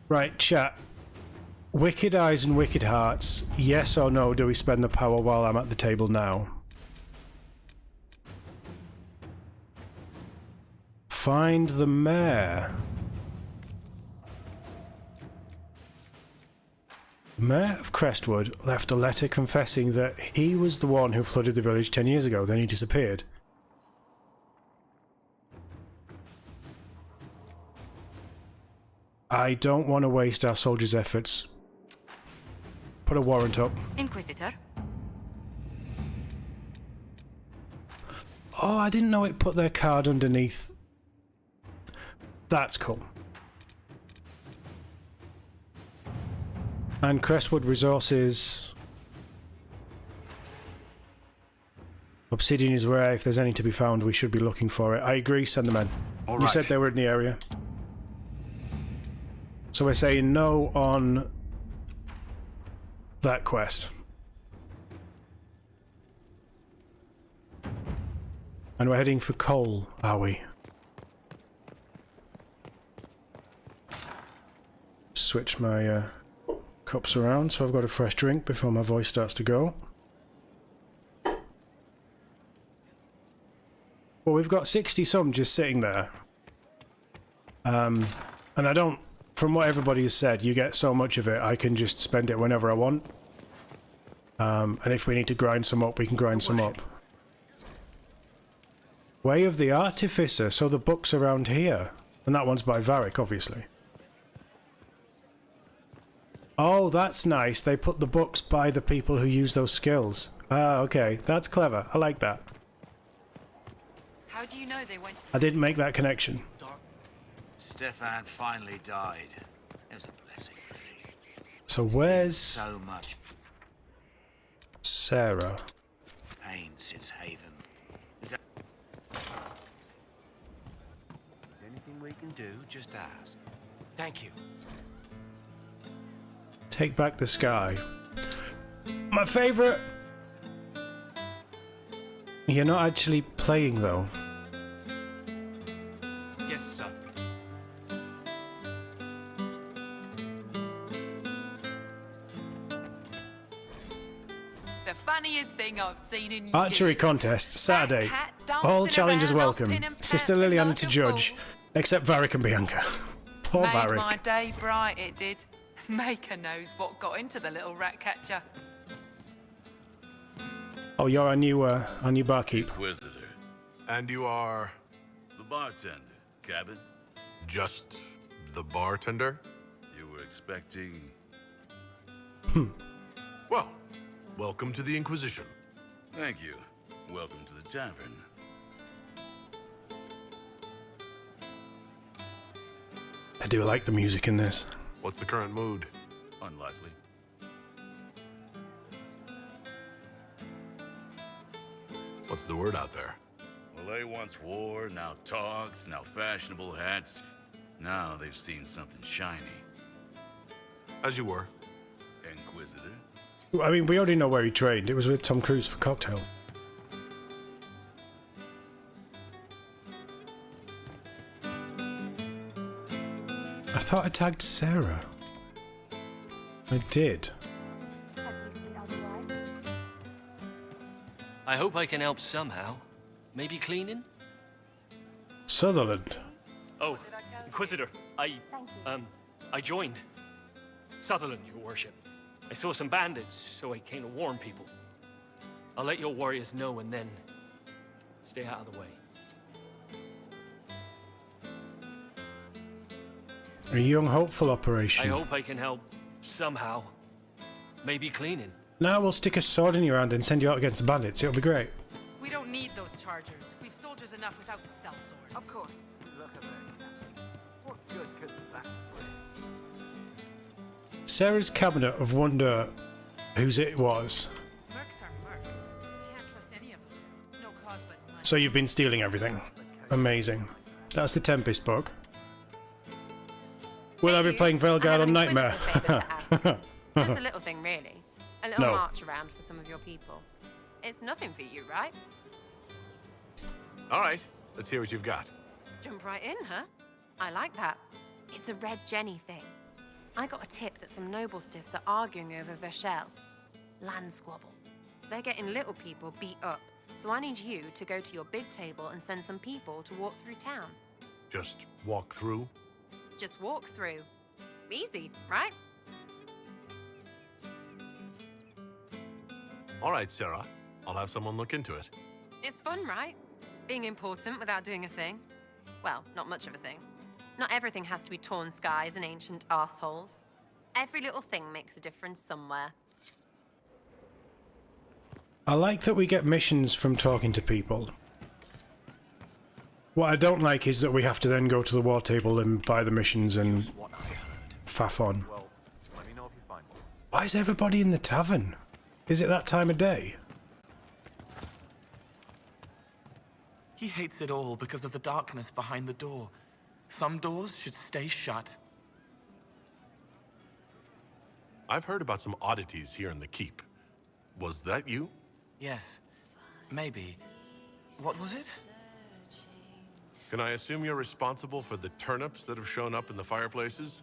[SPEAKER 1] Right, chat. Wicked Eyes and Wicked Hearts, yes or no, do we spend the power while I'm at the table now? Find the mayor. The mayor of Crestwood left a letter confessing that he was the one who flooded the village 10 years ago, then he disappeared. I don't want to waste our soldiers' efforts. Put a warrant up.
[SPEAKER 6] Inquisitor?
[SPEAKER 1] Oh, I didn't know it put their card underneath. That's cool. And Crestwood Resources. Obsidian is rare. If there's any to be found, we should be looking for it. I agree, send them in.
[SPEAKER 3] All
[SPEAKER 1] You
[SPEAKER 3] right.
[SPEAKER 1] said they were in the area. So we're saying no on that quest. And we're heading for coal, are we? Switch my cups around so I've got a fresh drink before my voice starts to go. Well, we've got 60-some just sitting there. And I don't... From what everybody has said, you get so much of it, I can just spend it whenever I want. And if we need to grind some up, we can grind some up. Way of the Artificer, so the book's around here. And that one's by Varric, obviously. Oh, that's nice. They put the books by the people who use those skills. Ah, okay. That's clever. I like that.
[SPEAKER 6] How do you know they went to
[SPEAKER 1] I didn't make that connection.
[SPEAKER 9] Stefan finally died. It was a blessing, really.
[SPEAKER 1] So where's
[SPEAKER 9] So much
[SPEAKER 1] Sarah?
[SPEAKER 9] pain since Haven.
[SPEAKER 3] Anything we can do, just ask.
[SPEAKER 4] Thank you.
[SPEAKER 1] Take back the sky. My favorite. You're not actually playing though.
[SPEAKER 9] Yes, sir.
[SPEAKER 6] the funniest thing I've seen in
[SPEAKER 1] Archery
[SPEAKER 6] years.
[SPEAKER 1] contest, Saturday.
[SPEAKER 6] That cat dancing
[SPEAKER 1] All challenges
[SPEAKER 6] around,
[SPEAKER 1] welcome.
[SPEAKER 6] hopping and
[SPEAKER 1] Sister
[SPEAKER 6] prancing
[SPEAKER 1] Liliana
[SPEAKER 6] like
[SPEAKER 1] to
[SPEAKER 6] a
[SPEAKER 1] judge.
[SPEAKER 6] fool.
[SPEAKER 1] Except Varric and Bianca. Poor
[SPEAKER 6] Made
[SPEAKER 1] Varric.
[SPEAKER 6] my day bright, it did. Maker knows what got into the little rat catcher.
[SPEAKER 1] Oh, you're our new barkeep.
[SPEAKER 10] Inquisitor.
[SPEAKER 5] And you are
[SPEAKER 10] The bartender. Cabin?
[SPEAKER 5] just the bartender?
[SPEAKER 10] You were expecting...
[SPEAKER 5] Well, welcome to the Inquisition.
[SPEAKER 10] Thank you. Welcome to the tavern.
[SPEAKER 1] I do like the music in this.
[SPEAKER 5] What's the current mood?
[SPEAKER 10] Unlikely.
[SPEAKER 5] What's the word out there?
[SPEAKER 10] Well, they once wore, now togs, now fashionable hats. Now they've seen something shiny.
[SPEAKER 5] As you were.
[SPEAKER 10] Inquisitor?
[SPEAKER 1] I mean, we already know where he trained. It was with Tom Cruise for Cocktail. I thought I tagged Sarah. I did.
[SPEAKER 11] I hope I can help somehow. Maybe cleaning?
[SPEAKER 1] Sutherland.
[SPEAKER 11] Oh, Inquisitor, I joined Sutherland, your worship. I saw some bandits, so I came to warn people. I'll let your warriors know and then stay out of the way.
[SPEAKER 1] A young hopeful operation.
[SPEAKER 11] I hope I can help somehow. Maybe cleaning.
[SPEAKER 1] Now we'll stick a sword in your hand and send you out against the bandits. It'll be great.
[SPEAKER 6] We don't need those chargers. We've soldiers enough without cell swords.
[SPEAKER 9] Of course. Look at that. What good could that bring?
[SPEAKER 1] Sarah's cabinet of wonder whose it was.
[SPEAKER 6] Mercs are mercs. Can't trust any of them. No cause but money.
[SPEAKER 1] So you've been stealing everything. Amazing. That's the Tempest book. Will I be playing Veilguard on Nightmare?
[SPEAKER 12] Just a little thing, really. A little
[SPEAKER 1] No.
[SPEAKER 12] march around for some of your people. It's nothing for you, right?
[SPEAKER 5] All right, let's hear what you've got.
[SPEAKER 12] Jump right in, huh? I like that. It's a Red Jenny thing. I got a tip that some noble stiffs are arguing over Verschel. Land squabble. They're getting little people beat up, so I need you to go to your big table and send some people to walk through town.
[SPEAKER 5] Just walk through?
[SPEAKER 12] Just walk through. Easy, right?
[SPEAKER 5] All right, Sarah. I'll have someone look into it.
[SPEAKER 12] It's fun, right? Being important without doing a thing. Well, not much of a thing. Not everything has to be torn skies and ancient arseholes. Every little thing makes a difference somewhere.
[SPEAKER 1] I like that we get missions from talking to people. What I don't like is that we have to then go to the war table and buy the missions and faff on.
[SPEAKER 13] Well, let me know if you find one.
[SPEAKER 1] Why is everybody in the tavern? Is it that time of day?
[SPEAKER 14] He hates it all because of the darkness behind the door. Some doors should stay shut.
[SPEAKER 5] I've heard about some oddities here in the keep. Was that you?
[SPEAKER 14] Yes. Maybe. What was it?
[SPEAKER 5] Can I assume you're responsible for the turnips that have shown up in the fireplaces?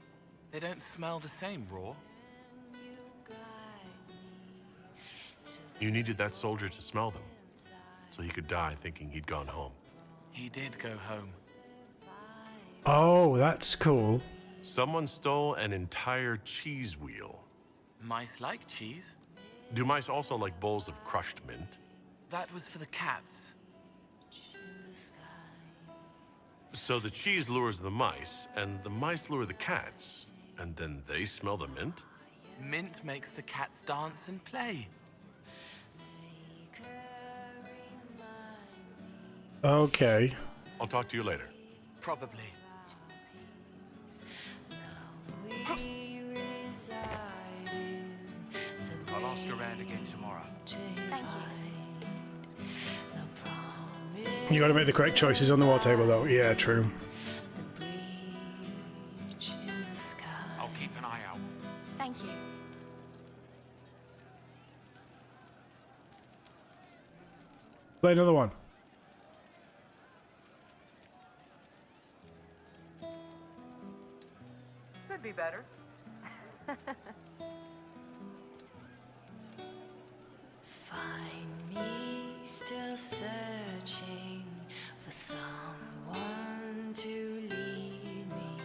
[SPEAKER 14] They don't smell the same, raw.
[SPEAKER 5] You needed that soldier to smell them, so he could die thinking he'd gone home.
[SPEAKER 14] He did go home.
[SPEAKER 1] Oh, that's cool.
[SPEAKER 5] Someone stole an entire cheese wheel.
[SPEAKER 14] Mice like cheese.
[SPEAKER 5] Do mice also like bowls of crushed mint?
[SPEAKER 14] That was for the cats.
[SPEAKER 5] So the cheese lures the mice, and the mice lure the cats, and then they smell the mint?
[SPEAKER 14] Mint makes the cats dance and play.
[SPEAKER 1] Okay.
[SPEAKER 5] I'll talk to you later.
[SPEAKER 14] Probably.
[SPEAKER 9] I'll ask around again tomorrow.
[SPEAKER 12] Thank you.
[SPEAKER 1] You got to make the correct choices on the war table, though. Yeah, true.
[SPEAKER 4] I'll keep an eye out.
[SPEAKER 12] Thank you.
[SPEAKER 1] Play another one.
[SPEAKER 2] Could be better.
[SPEAKER 15] Find me still searching for someone to lead me.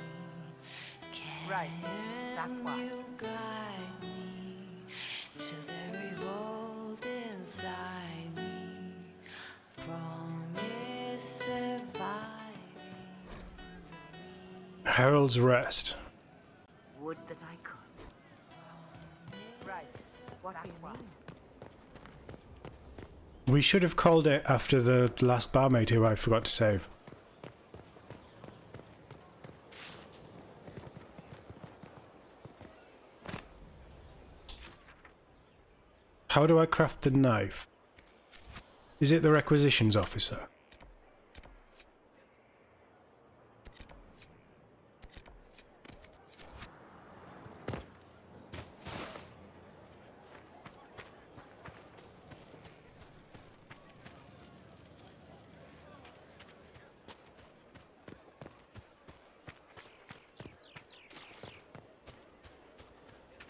[SPEAKER 15] Can you guide me to the revolt inside me? Promise surviving.
[SPEAKER 1] Harold's Rest.
[SPEAKER 2] Would that I could. Right. What do you mean?
[SPEAKER 1] We should have called it after the last barmaid who I forgot to save. How do I craft the knife? Is it the requisitions officer?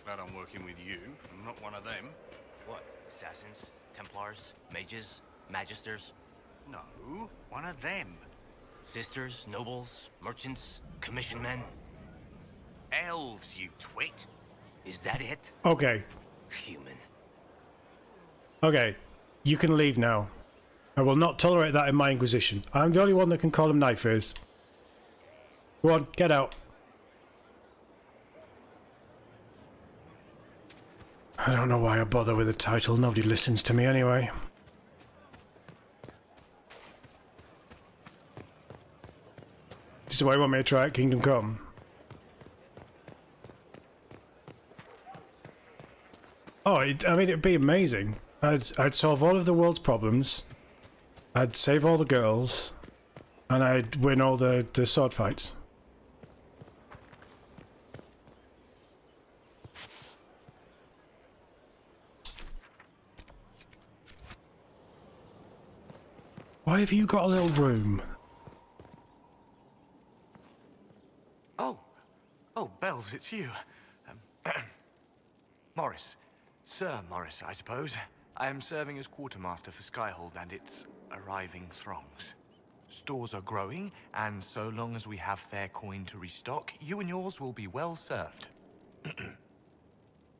[SPEAKER 9] Glad I'm working with you. I'm not one of them.
[SPEAKER 16] What? Assassins? Templars? Mages? Magisters?
[SPEAKER 9] No, one of them.
[SPEAKER 16] Sisters, nobles, merchants, commission men.
[SPEAKER 3] Elves, you twit.
[SPEAKER 16] Is that it?
[SPEAKER 1] Okay.
[SPEAKER 16] Human.
[SPEAKER 1] Okay. You can leave now. I will not tolerate that in my Inquisition. I'm the only one that can call them knife-ears. Go on, get out. I don't know why I bother with the title. Nobody listens to me anyway. This is why you want me to try at Kingdom Come. Oh, I mean, it'd be amazing. I'd solve all of the world's problems. I'd save all the girls. And I'd win all the sword fights. Why have you got a little room?
[SPEAKER 17] Oh, Bells, it's you. Morris. Sir Morris, I suppose. I am serving as quartermaster for Skyhold and its arriving throngs. Stores are growing, and so long as we have fair coin to restock, you and yours will be well served.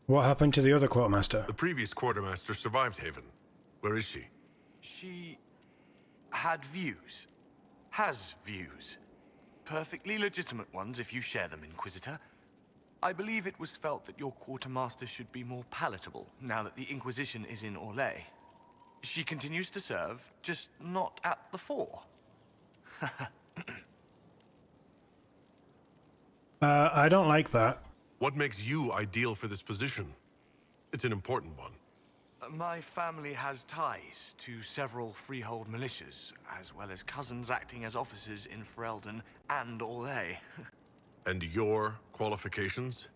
[SPEAKER 1] What happened to the other quartermaster?
[SPEAKER 5] The previous quartermaster survived Haven. Where is she?
[SPEAKER 17] She had views. Has views. Perfectly legitimate ones if you share them, Inquisitor. I believe it was felt that your quartermaster should be more palatable now that the Inquisition is in Orlais. She continues to serve, just not at the fore.
[SPEAKER 1] I don't like that.
[SPEAKER 5] What makes you ideal for this position? It's an important one.
[SPEAKER 17] My family has ties to several freehold militias, as well as cousins acting as officers in Ferelden and Orlais.
[SPEAKER 5] And your qualifications?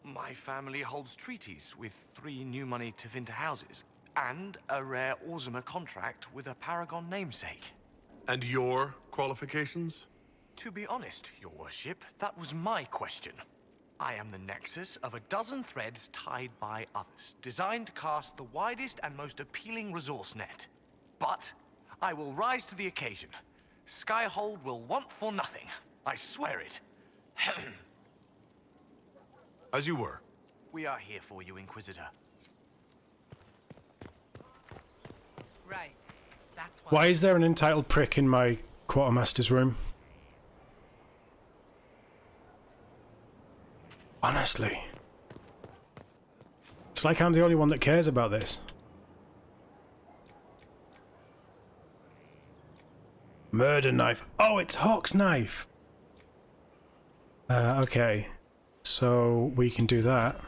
[SPEAKER 17] My family holds treaties with 3 new money Tevinter houses, and a rare Orzuma contract with a Paragon namesake.
[SPEAKER 5] And your qualifications?
[SPEAKER 17] To be honest, your worship, that was my question. I am the nexus of a dozen threads tied by others, designed to cast the widest and most appealing resource net. But I will rise to the occasion. Skyhold will want for nothing. I swear it.
[SPEAKER 5] As you were.
[SPEAKER 17] We are here for you, Inquisitor.
[SPEAKER 6] Right. That's
[SPEAKER 1] Why is there an entitled prick in my quartermaster's room? Honestly. It's like I'm the only one that cares about this. Murder knife. Oh, it's Hawke's knife. Okay. So we can do that.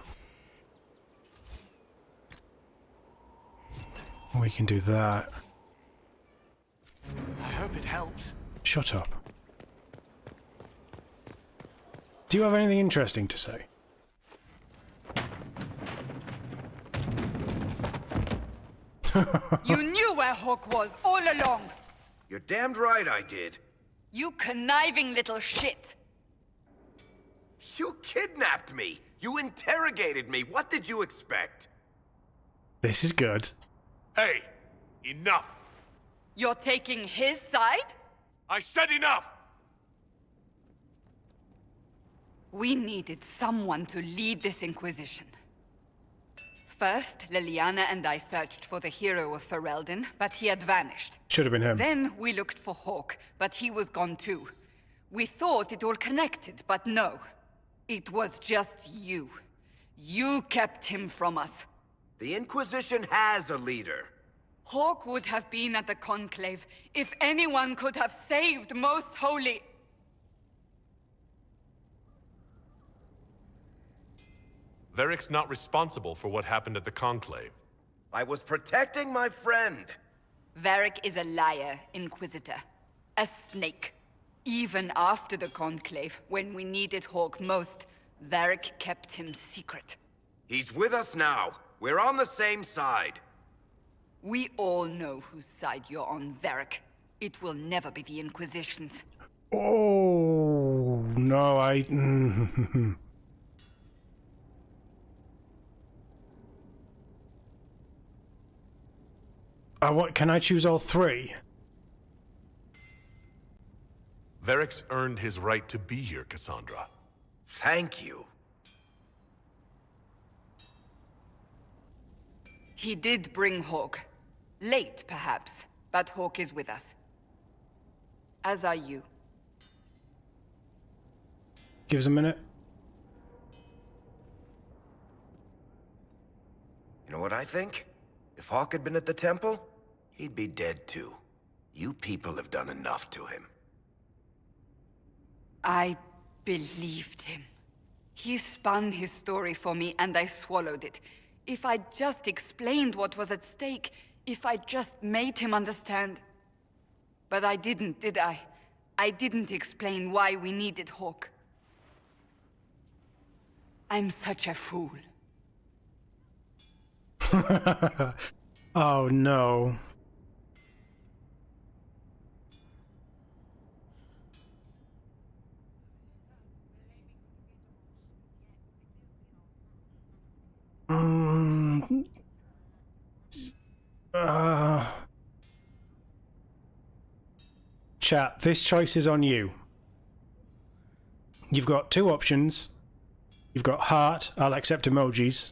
[SPEAKER 1] We can do that.
[SPEAKER 17] I hope it helps.
[SPEAKER 1] Shut up. Do you have anything interesting to say?
[SPEAKER 2] You knew where Hawke was all along.
[SPEAKER 3] You're damned right I did.
[SPEAKER 2] You conniving little shit.
[SPEAKER 3] You kidnapped me. You interrogated me. What did you expect?
[SPEAKER 1] This is good.
[SPEAKER 5] Hey, enough.
[SPEAKER 2] You're taking his side?
[SPEAKER 5] I said enough.
[SPEAKER 2] We needed someone to lead this Inquisition. First, Liliana and I searched for the hero of Ferelden, but he had vanished.
[SPEAKER 1] Should have been him.
[SPEAKER 2] Then we looked for Hawke, but he was gone too. We thought it all connected, but no. It was just you. You kept him from us.
[SPEAKER 3] The Inquisition has a leader.
[SPEAKER 2] Hawke would have been at the Conclave if anyone could have saved Most Holy...
[SPEAKER 5] Varric's not responsible for what happened at the Conclave.
[SPEAKER 3] I was protecting my friend.
[SPEAKER 2] Varric is a liar, Inquisitor. A snake. Even after the Conclave, when we needed Hawke most, Varric kept him secret.
[SPEAKER 3] He's with us now. We're on the same side.
[SPEAKER 2] We all know whose side you're on, Varric. It will never be the Inquisition's.
[SPEAKER 1] Oh, no, Can I choose all 3?
[SPEAKER 5] Varric's earned his right to be here, Cassandra.
[SPEAKER 3] Thank you.
[SPEAKER 2] He did bring Hawke. Late, perhaps, but Hawke is with us. As are you.
[SPEAKER 1] Give us a minute.
[SPEAKER 3] You know what I think? If Hawke had been at the temple, he'd be dead too. You people have done enough to him.
[SPEAKER 2] I believed him. He spun his story for me, and I swallowed it. If I just explained what was at stake, if I just made him understand. But I didn't, did I? I didn't explain why we needed Hawke. I'm such a fool.
[SPEAKER 1] Oh no. Chat, this choice is on you. You've got two options. You've got heart, I'll accept emojis,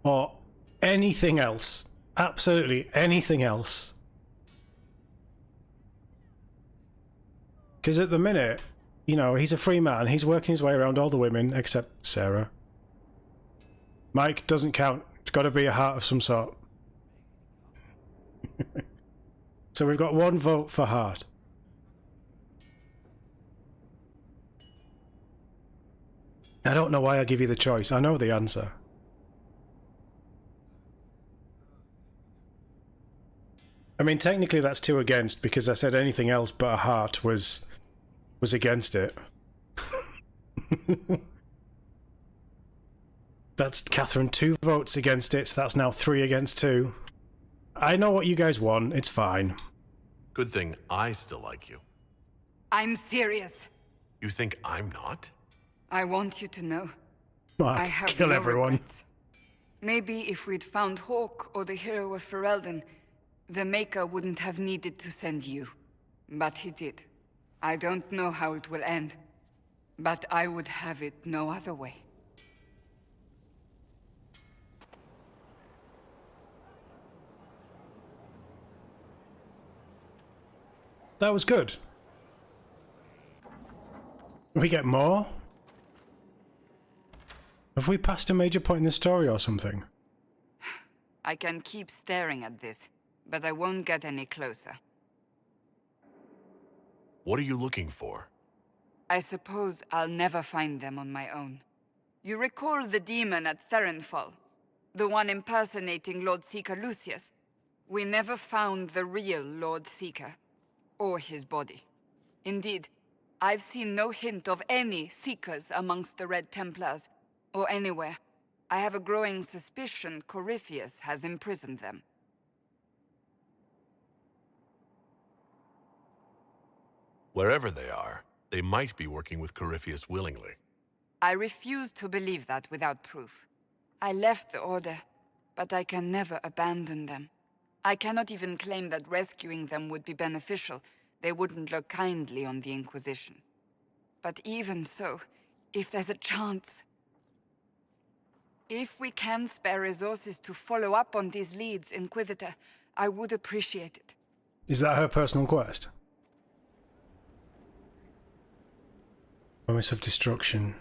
[SPEAKER 1] or anything else. Absolutely anything else. Because at the minute, you know, he's a free man. He's working his way around all the women except Sarah. Mike doesn't count. It's got to be a heart of some sort. So we've got one vote for heart. I don't know why I give you the choice. I know the answer. I mean, technically that's 2 against, because I said anything else but a heart was against it. That's Catherine, 2 votes against it, so that's now 3 against 2. I know what you guys want. It's fine.
[SPEAKER 5] Good thing I still like you.
[SPEAKER 2] I'm serious.
[SPEAKER 5] You think I'm not?
[SPEAKER 2] I want you to know.
[SPEAKER 1] Mark,
[SPEAKER 2] I have
[SPEAKER 1] kill
[SPEAKER 2] no
[SPEAKER 1] everyone.
[SPEAKER 2] regrets. Maybe if we'd found Hawke or the hero of Ferelden, the Maker wouldn't have needed to send you. But he did. I don't know how it will end, but I would have it no other way.
[SPEAKER 1] That was good. We get more? Have we passed a major point in the story or something?
[SPEAKER 2] I can keep staring at this, but I won't get any closer.
[SPEAKER 5] What are you looking for?
[SPEAKER 2] I suppose I'll never find them on my own. You recall the demon at Therenfall? The one impersonating Lord Seeker Lucius? We never found the real Lord Seeker, or his body. Indeed, I've seen no hint of any Seekers amongst the Red Templars, or anywhere. I have a growing suspicion Corypheus has imprisoned them.
[SPEAKER 5] Wherever they are, they might be working with Corypheus willingly.
[SPEAKER 2] I refuse to believe that without proof. I left the Order, but I can never abandon them. I cannot even claim that rescuing them would be beneficial. They wouldn't look kindly on the Inquisition. But even so, if there's a chance... If we can spare resources to follow up on these leads, Inquisitor, I would appreciate it.
[SPEAKER 1] Is that her personal quest? Promise of destruction.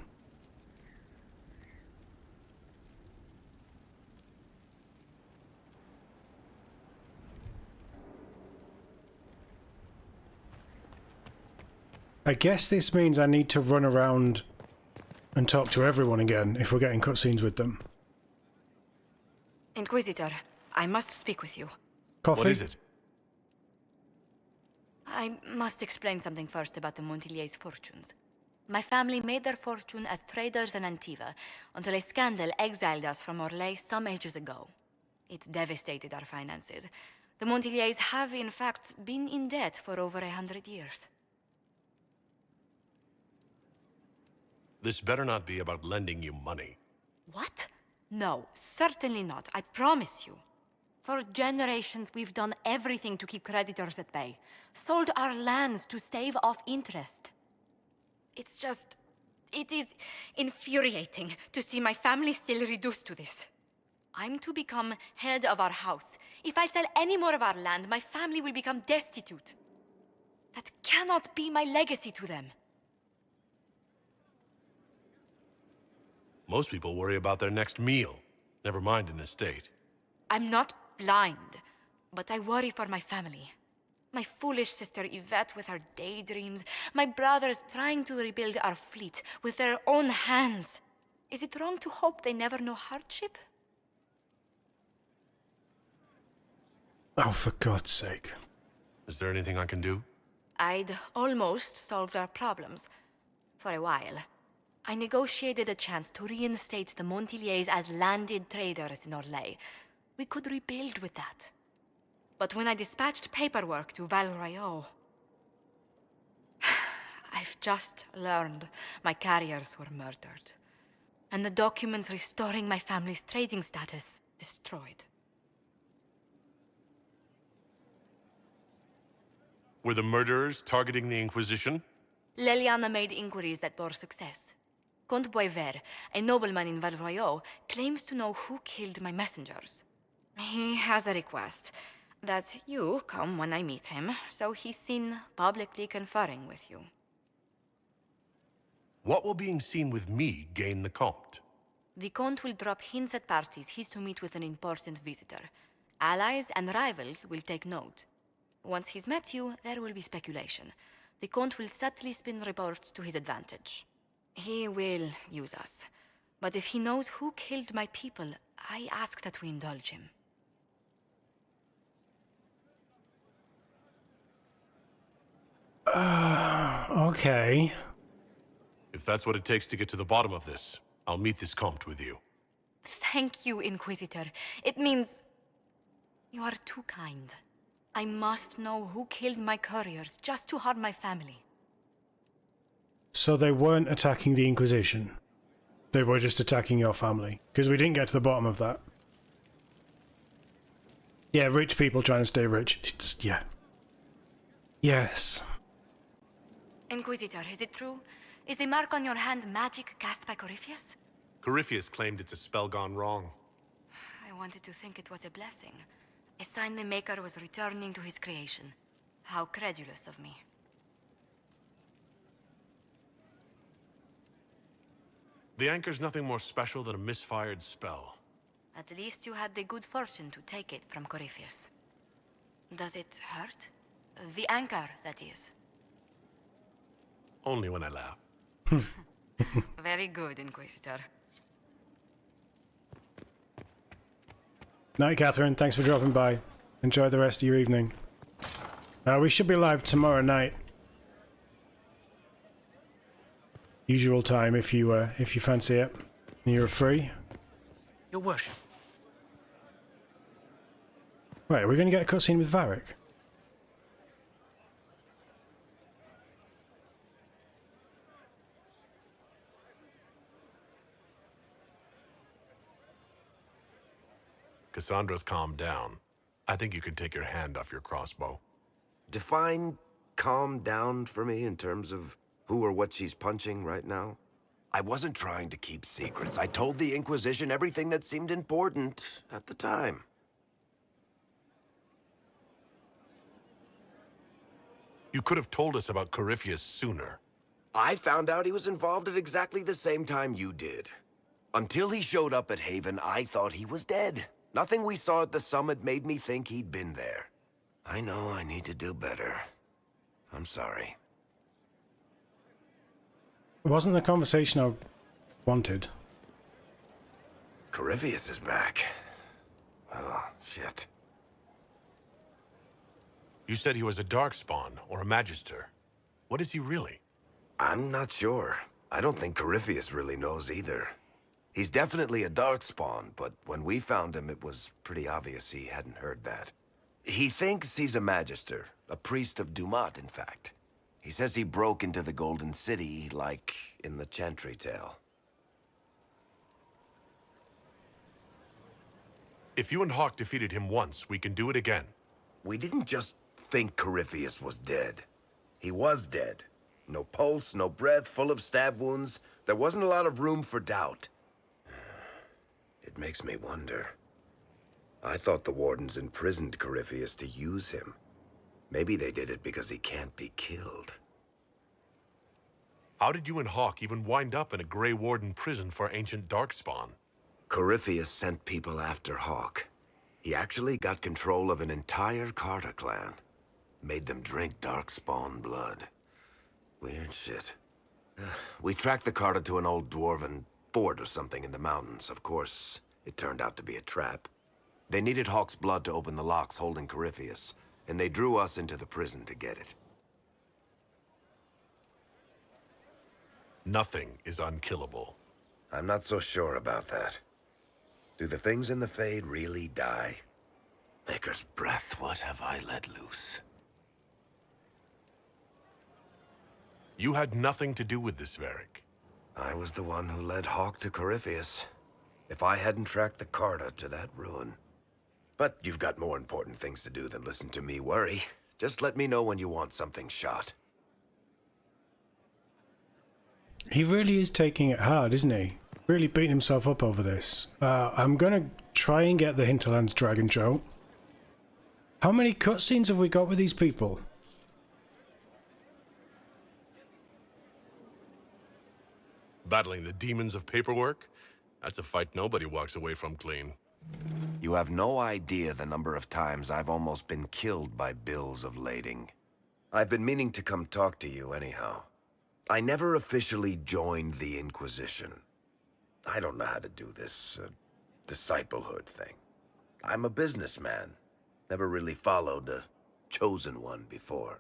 [SPEAKER 1] I guess this means I need to run around and talk to everyone again if we're getting cutscenes with them.
[SPEAKER 7] Inquisitor, I must speak with you.
[SPEAKER 1] Coffee?
[SPEAKER 5] What is it?
[SPEAKER 7] I must explain something first about the Montillier's fortunes. My family made their fortune as traders in Antiva until a scandal exiled us from Orlais some ages ago. It devastated our finances. The Montillier's have, in fact, been in debt for over 100 years.
[SPEAKER 5] This better not be about lending you money.
[SPEAKER 7] What? No, certainly not. I promise you. For generations, we've done everything to keep creditors at bay. Sold our lands to stave off interest. It is infuriating to see my family still reduced to this. I'm to become head of our house. If I sell any more of our land, my family will become destitute. That cannot be my legacy to them.
[SPEAKER 5] Most people worry about their next meal, never mind an estate.
[SPEAKER 7] I'm not blind, but I worry for my family. My foolish sister Yvette with her daydreams, my brothers trying to rebuild our fleet with their own hands. Is it wrong to hope they never know hardship?
[SPEAKER 1] Oh, for God's sake.
[SPEAKER 5] Is there anything I can do?
[SPEAKER 7] I'd almost solved our problems. For a while. I negotiated a chance to reinstate the Montiliers as landed traders in Orlais. We could rebuild with that. But when I dispatched paperwork to Veilguard, I've just learned my carriers were murdered. And the documents restoring my family's trading status destroyed.
[SPEAKER 5] Were the murderers targeting the Inquisition?
[SPEAKER 7] Leliana made inquiries that bore success. Comte Boisvert, a nobleman in Veilguard, claims to know who killed my messengers. He has a request that you come when I meet him, so he's seen publicly conferring with you.
[SPEAKER 5] What will being seen with me gain the Comte?
[SPEAKER 7] The Comte will drop hints at parties he's to meet with an important visitor. Allies and rivals will take note. Once he's met you, there will be speculation. The Comte will subtly spin reports to his advantage. He will use us. But if he knows who killed my people, I ask that we indulge him.
[SPEAKER 1] Okay.
[SPEAKER 5] If that's what it takes to get to the bottom of this, I'll meet this Comte with you.
[SPEAKER 7] Thank you, Inquisitor. It means you are too kind. I must know who killed my couriers just to harm my family.
[SPEAKER 1] So they weren't attacking the Inquisition. They were just attacking your family. Because we didn't get to the bottom of that. Yeah, rich people trying to stay rich. Yeah. Yes.
[SPEAKER 7] Inquisitor, is it true? Is the mark on your hand magic cast by Corypheus?
[SPEAKER 5] Corypheus claimed it's a spell gone wrong.
[SPEAKER 7] I wanted to think it was a blessing. A sign the Maker was returning to his creation. How credulous of me.
[SPEAKER 5] The anchor's nothing more special than a misfired spell.
[SPEAKER 7] At least you had the good fortune to take it from Corypheus. Does it hurt? The anchor, that is.
[SPEAKER 5] Only when I laugh.
[SPEAKER 7] Very good, Inquisitor.
[SPEAKER 1] Night, Catherine. Thanks for dropping by. Enjoy the rest of your evening. We should be live tomorrow night. Usual time if you fancy it. And you're free.
[SPEAKER 18] Your worship.
[SPEAKER 1] Right, we're going to get a cutscene with Varric.
[SPEAKER 5] Cassandra's calmed down. I think you can take your hand off your crossbow.
[SPEAKER 3] Define calm down for me in terms of who or what she's punching right now. I wasn't trying to keep secrets. I told the Inquisition everything that seemed important at the time.
[SPEAKER 5] You could have told us about Corypheus sooner.
[SPEAKER 3] I found out he was involved at exactly the same time you did. Until he showed up at Haven, I thought he was dead. Nothing we saw at the summit made me think he'd been there. I know I need to do better. I'm sorry.
[SPEAKER 1] It wasn't the conversation I wanted.
[SPEAKER 3] Corypheus is back. Oh, shit.
[SPEAKER 5] You said he was a Darkspawn, or a Magister. What is he really?
[SPEAKER 3] I'm not sure. I don't think Corypheus really knows either. He's definitely a Darkspawn, but when we found him, it was pretty obvious he hadn't heard that. He thinks he's a Magister, a priest of Dumat, in fact. He says he broke into the Golden City, like in the Chantry tale.
[SPEAKER 5] If you and Hawke defeated him once, we can do it again.
[SPEAKER 3] We didn't just think Corypheus was dead. He was dead. No pulse, no breath, full of stab wounds. There wasn't a lot of room for doubt. It makes me wonder. I thought the Wardens imprisoned Corypheus to use him. Maybe they did it because he can't be killed.
[SPEAKER 5] How did you and Hawke even wind up in a Grey Warden prison for ancient Darkspawn?
[SPEAKER 3] Corypheus sent people after Hawke. He actually got control of an entire Carter clan. Made them drink Darkspawn blood. Weird shit. We tracked the Carter to an old dwarven fort or something in the mountains. Of course, it turned out to be a trap. They needed Hawke's blood to open the locks holding Corypheus, and they drew us into the prison to get it.
[SPEAKER 5] Nothing is unkillable.
[SPEAKER 3] I'm not so sure about that. Do the things in the Fade really die? Maker's breath, what have I let loose?
[SPEAKER 5] You had nothing to do with this, Varric.
[SPEAKER 3] I was the one who led Hawke to Corypheus. If I hadn't tracked the Carter to that ruin. But you've got more important things to do than listen to me worry. Just let me know when you want something shot.
[SPEAKER 1] He really is taking it hard, isn't he? Really beating himself up over this. I'm gonna try and get the Hinterlands Dragon Joe. How many cutscenes have we got with these people?
[SPEAKER 5] Battling the demons of paperwork? That's a fight nobody walks away from clean.
[SPEAKER 3] You have no idea the number of times I've almost been killed by bills of lading. I've been meaning to come talk to you anyhow. I never officially joined the Inquisition. I don't know how to do this disciplehood thing. I'm a businessman. Never really followed a chosen one before.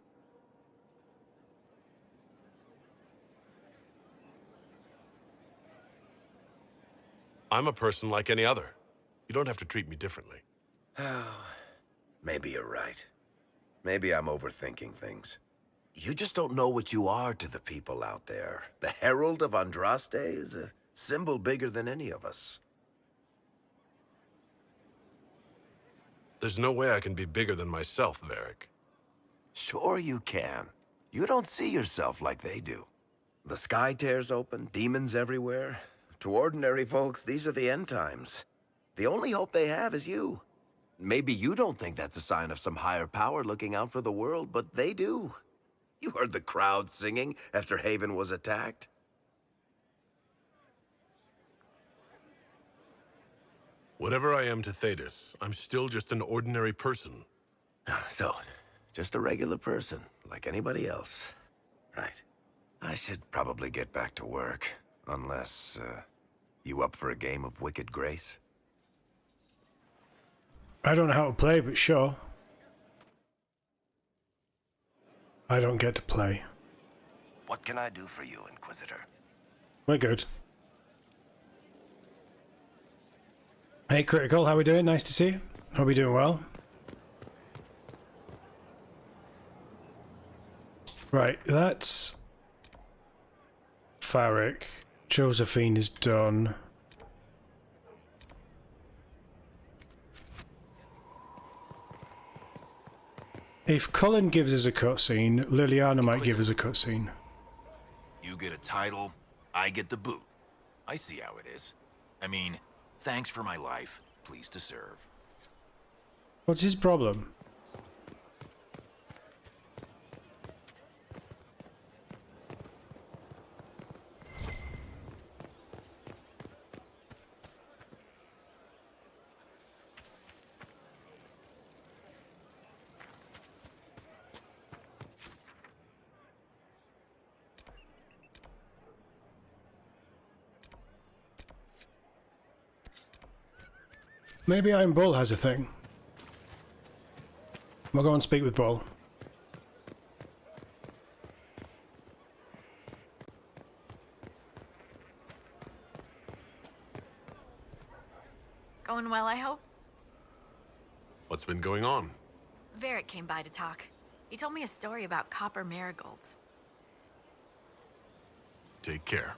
[SPEAKER 5] I'm a person like any other. You don't have to treat me differently.
[SPEAKER 3] Maybe you're right. Maybe I'm overthinking things. You just don't know what you are to the people out there. The Herald of Andraste is a symbol bigger than any of us.
[SPEAKER 5] There's no way I can be bigger than myself, Varric.
[SPEAKER 3] Sure you can. You don't see yourself like they do. The sky tears open, demons everywhere. To ordinary folks, these are the end times. The only hope they have is you. Maybe you don't think that's a sign of some higher power looking out for the world, but they do. You heard the crowd singing after Haven was attacked.
[SPEAKER 5] Whatever I am to Thetis, I'm still just an ordinary person.
[SPEAKER 3] So, just a regular person, like anybody else. Right. I should probably get back to work. Unless, you up for a game of Wicked Grace?
[SPEAKER 1] I don't know how to play, but sure. I don't get to play.
[SPEAKER 3] What can I do for you, Inquisitor?
[SPEAKER 1] We're good. Hey, Critical, how we doing? Nice to see you. Hope you're doing well. Right, that's Varric. Josephine is done. If Cullen gives us a cutscene, Liliana might give us a cutscene.
[SPEAKER 9] You get a title, I get the boot. I see how it is. I mean, thanks for my life, pleased to serve.
[SPEAKER 1] What's his problem? Maybe Iron Bull has a thing. We'll go and speak with Bull.
[SPEAKER 7] Going well, I hope?
[SPEAKER 5] What's been going on?
[SPEAKER 7] Varric came by to talk. He told me a story about copper marigolds.
[SPEAKER 5] Take care.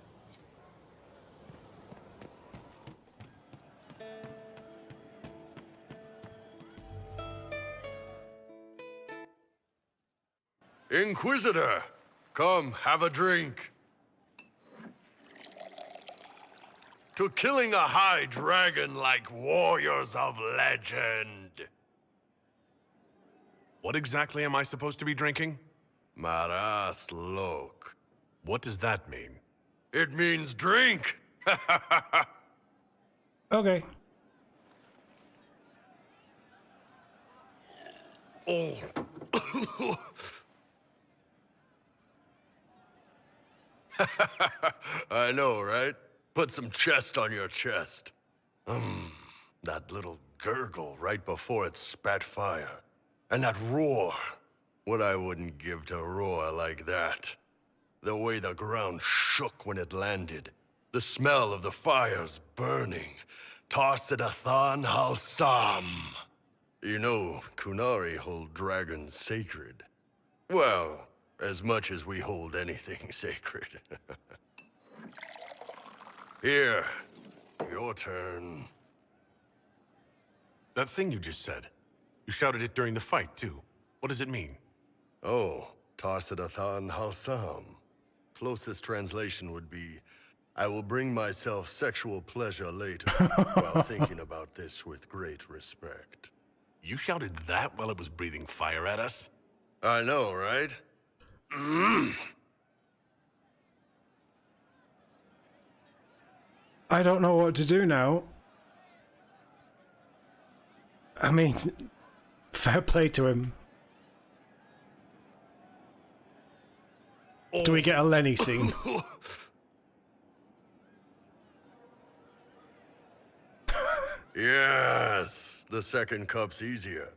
[SPEAKER 5] Inquisitor, come, have a drink. To killing a high dragon like warriors of legend. What exactly am I supposed to be drinking? Maras Lok. What does that mean? It means drink!
[SPEAKER 1] Okay.
[SPEAKER 5] Oh. I know, right? Put some chest on your chest. That little gurgle right before it spat fire. And that roar. What I wouldn't give to roar like that. The way the ground shook when it landed. The smell of the fires burning. Tarsidathan Halsam. You know, Kunari hold dragons sacred. Well, as much as we hold anything sacred. Here, your turn. That thing you just said. You shouted it during the fight, too. What does it mean? Oh, Tarsidathan Halsam. Closest translation would be, I will bring myself sexual pleasure later, while thinking about this with great respect. You shouted that while it was breathing fire at us? I know, right?
[SPEAKER 1] I don't know what to do now. I mean, fair play to him. Do we get a Lenny scene?
[SPEAKER 5] Yes, the second cup's easier.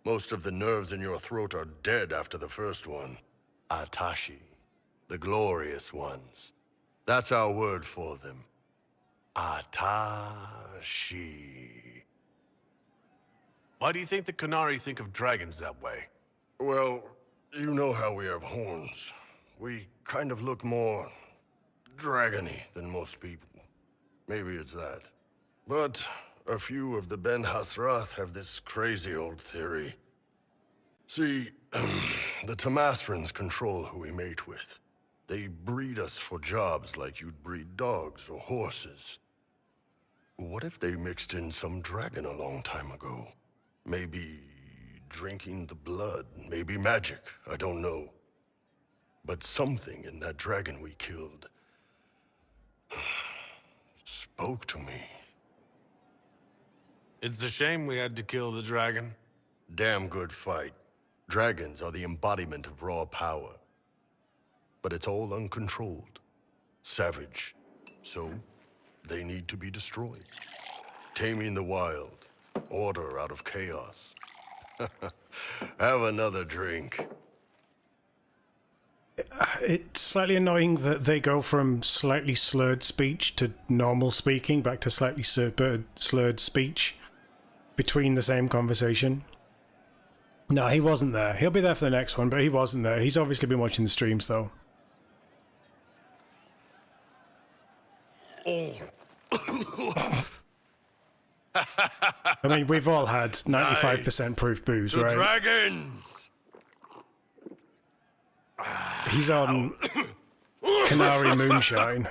[SPEAKER 5] Most of the nerves in your throat are dead after the first one. Atashi, the glorious ones. That's our word for them. Atashi. Why do you think the Kunari think of dragons that way? Well, you know how we have horns. We kind of look more dragony than most people. Maybe it's that. But a few of the Ben Hasrath have this crazy old theory. See, the Tamasrans control who we mate with. They breed us for jobs like you'd breed dogs or horses. What if they mixed in some dragon a long time ago? Maybe drinking the blood, maybe magic, I don't know. But something in that dragon we killed spoke to me. It's a shame we had to kill the dragon. Damn good fight. Dragons are the embodiment of raw power. But it's all uncontrolled. Savage. So, they need to be destroyed. Taming the wild. Order out of chaos. Have another drink.
[SPEAKER 1] It's slightly annoying that they go from slightly slurred speech to normal speaking back to slightly slurred speech between the same conversation. No, he wasn't there. He'll be there for the next one, but he wasn't there. He's obviously been watching the streams, though.
[SPEAKER 5] Oh.
[SPEAKER 1] I mean, we've all had 95% proof booze,
[SPEAKER 5] The
[SPEAKER 1] right?
[SPEAKER 5] dragons!
[SPEAKER 1] He's on Canary Moonshine.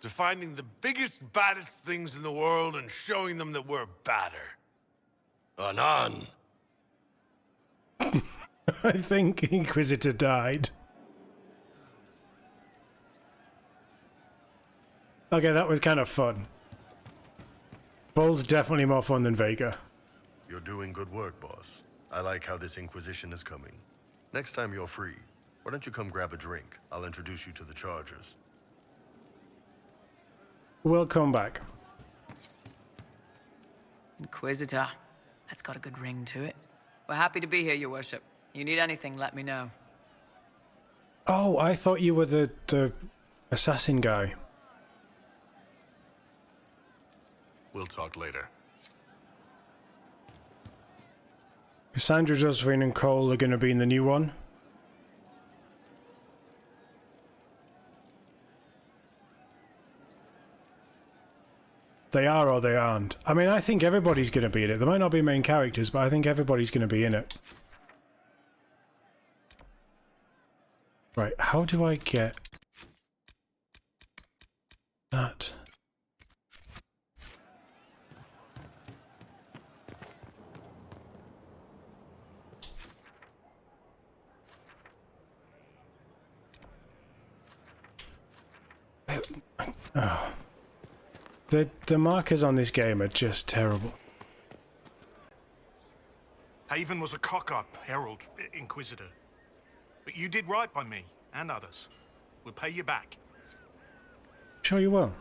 [SPEAKER 5] To finding the biggest, baddest things in the world and showing them that we're badder. Anan.
[SPEAKER 1] I think Inquisitor died. Okay, that was kind of fun. Bull's definitely more fun than Vega.
[SPEAKER 5] You're doing good work, boss. I like how this Inquisition is coming. Next time you're free, why don't you come grab a drink? I'll introduce you to the Chargers.
[SPEAKER 1] We'll come back.
[SPEAKER 18] Inquisitor. That's got a good ring to it. We're happy to be here, Your Worship. You need anything, let me know.
[SPEAKER 1] Oh, I thought you were the assassin guy.
[SPEAKER 5] We'll talk later.
[SPEAKER 1] Cassandra, Josephine, and Cole are going to be in the new one. they are or they aren't. I mean, I think everybody's going to be in it. They might not be main characters, but I think everybody's going to be in it. Right, how do I get that? Oh. The markers on this game are just terrible.
[SPEAKER 19] Haven was a cock-up, Herald, Inquisitor. But you did right by me, and others. We'll pay you back.
[SPEAKER 1] Sure you will.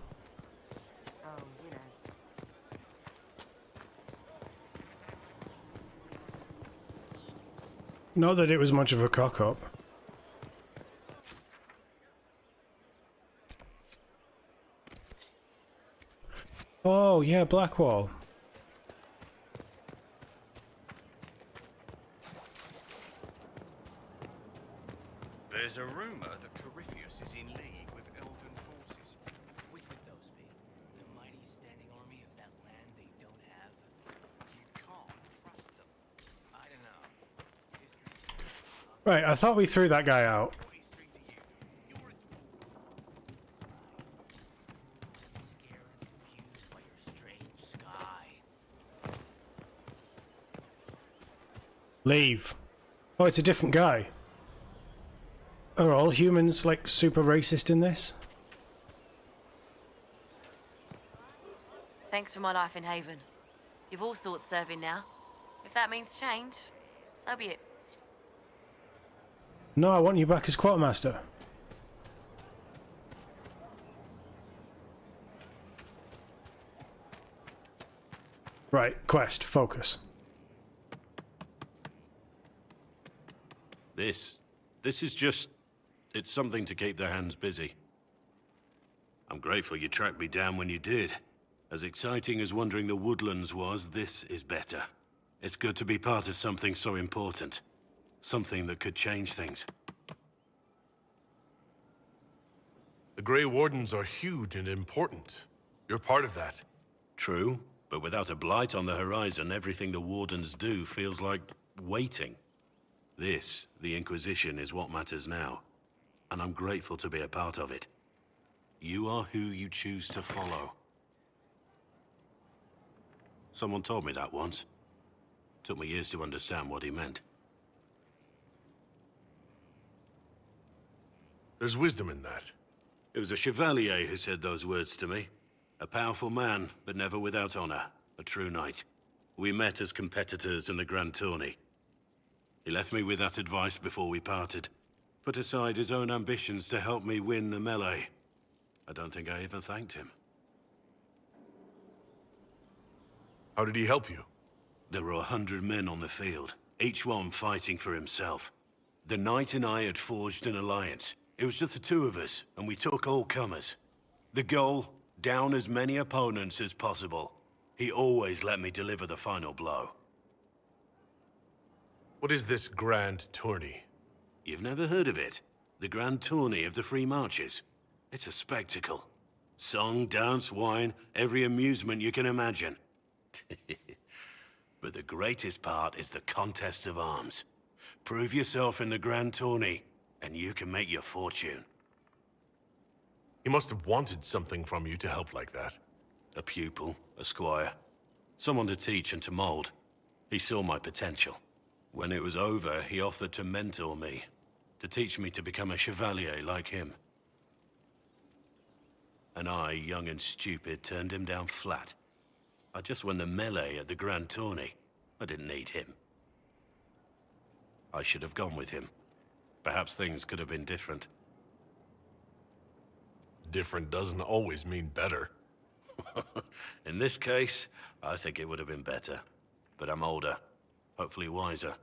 [SPEAKER 1] Not that it was much of a cock-up. Oh, yeah, Blackwall.
[SPEAKER 10] There's a rumor that Corypheus is in league with elven forces.
[SPEAKER 16] Which would those be? The mighty standing army of that land they don't have?
[SPEAKER 10] You can't trust them.
[SPEAKER 16] I don't know.
[SPEAKER 1] Right, I thought we threw that guy out. Leave. Oh, it's a different guy. Are all humans, like, super racist in this?
[SPEAKER 7] Thanks for my life in Haven. You've all sorts serving now. If that means change, so be it.
[SPEAKER 1] No, I want you back as quartermaster. Right, quest, focus.
[SPEAKER 20] This is just... it's something to keep their hands busy. I'm grateful you tracked me down when you did. As exciting as wandering the woodlands was, this is better. It's good to be part of something so important. Something that could change things.
[SPEAKER 5] The Grey Wardens are huge and important. You're part of that.
[SPEAKER 20] True, but without a blight on the horizon, everything the Wardens do feels like waiting. This, the Inquisition, is what matters now, and I'm grateful to be a part of it. You are who you choose to follow. Someone told me that once. Took me years to understand what he meant.
[SPEAKER 5] There's wisdom in that.
[SPEAKER 20] It was a chevalier who said those words to me. A powerful man, but never without honor. A true knight. We met as competitors in the Grand Tourney. He left me with that advice before we parted. Put aside his own ambitions to help me win the melee. I don't think I even thanked him.
[SPEAKER 5] How did he help you?
[SPEAKER 20] There were 100 men on the field, each one fighting for himself. The knight and I had forged an alliance. It was just the two of us, and we took all comers. The goal, down as many opponents as possible. He always let me deliver the final blow.
[SPEAKER 5] What is this Grand Tourney?
[SPEAKER 20] You've never heard of it? The Grand Tourney of the Free Marches. It's a spectacle. Song, dance, wine, every amusement you can imagine. But the greatest part is the contest of arms. Prove yourself in the Grand Tourney, and you can make your fortune.
[SPEAKER 5] He must have wanted something from you to help like that.
[SPEAKER 20] A pupil, a squire. Someone to teach and to mold. He saw my potential. When it was over, he offered to mentor me. To teach me to become a chevalier like him. And I, young and stupid, turned him down flat. I just won the melee at the Grand Tourney. I didn't need him. I should have gone with him. Perhaps things could have been different.
[SPEAKER 5] Different doesn't always mean better.
[SPEAKER 20] In this case, I think it would have been better. But I'm older, hopefully wiser.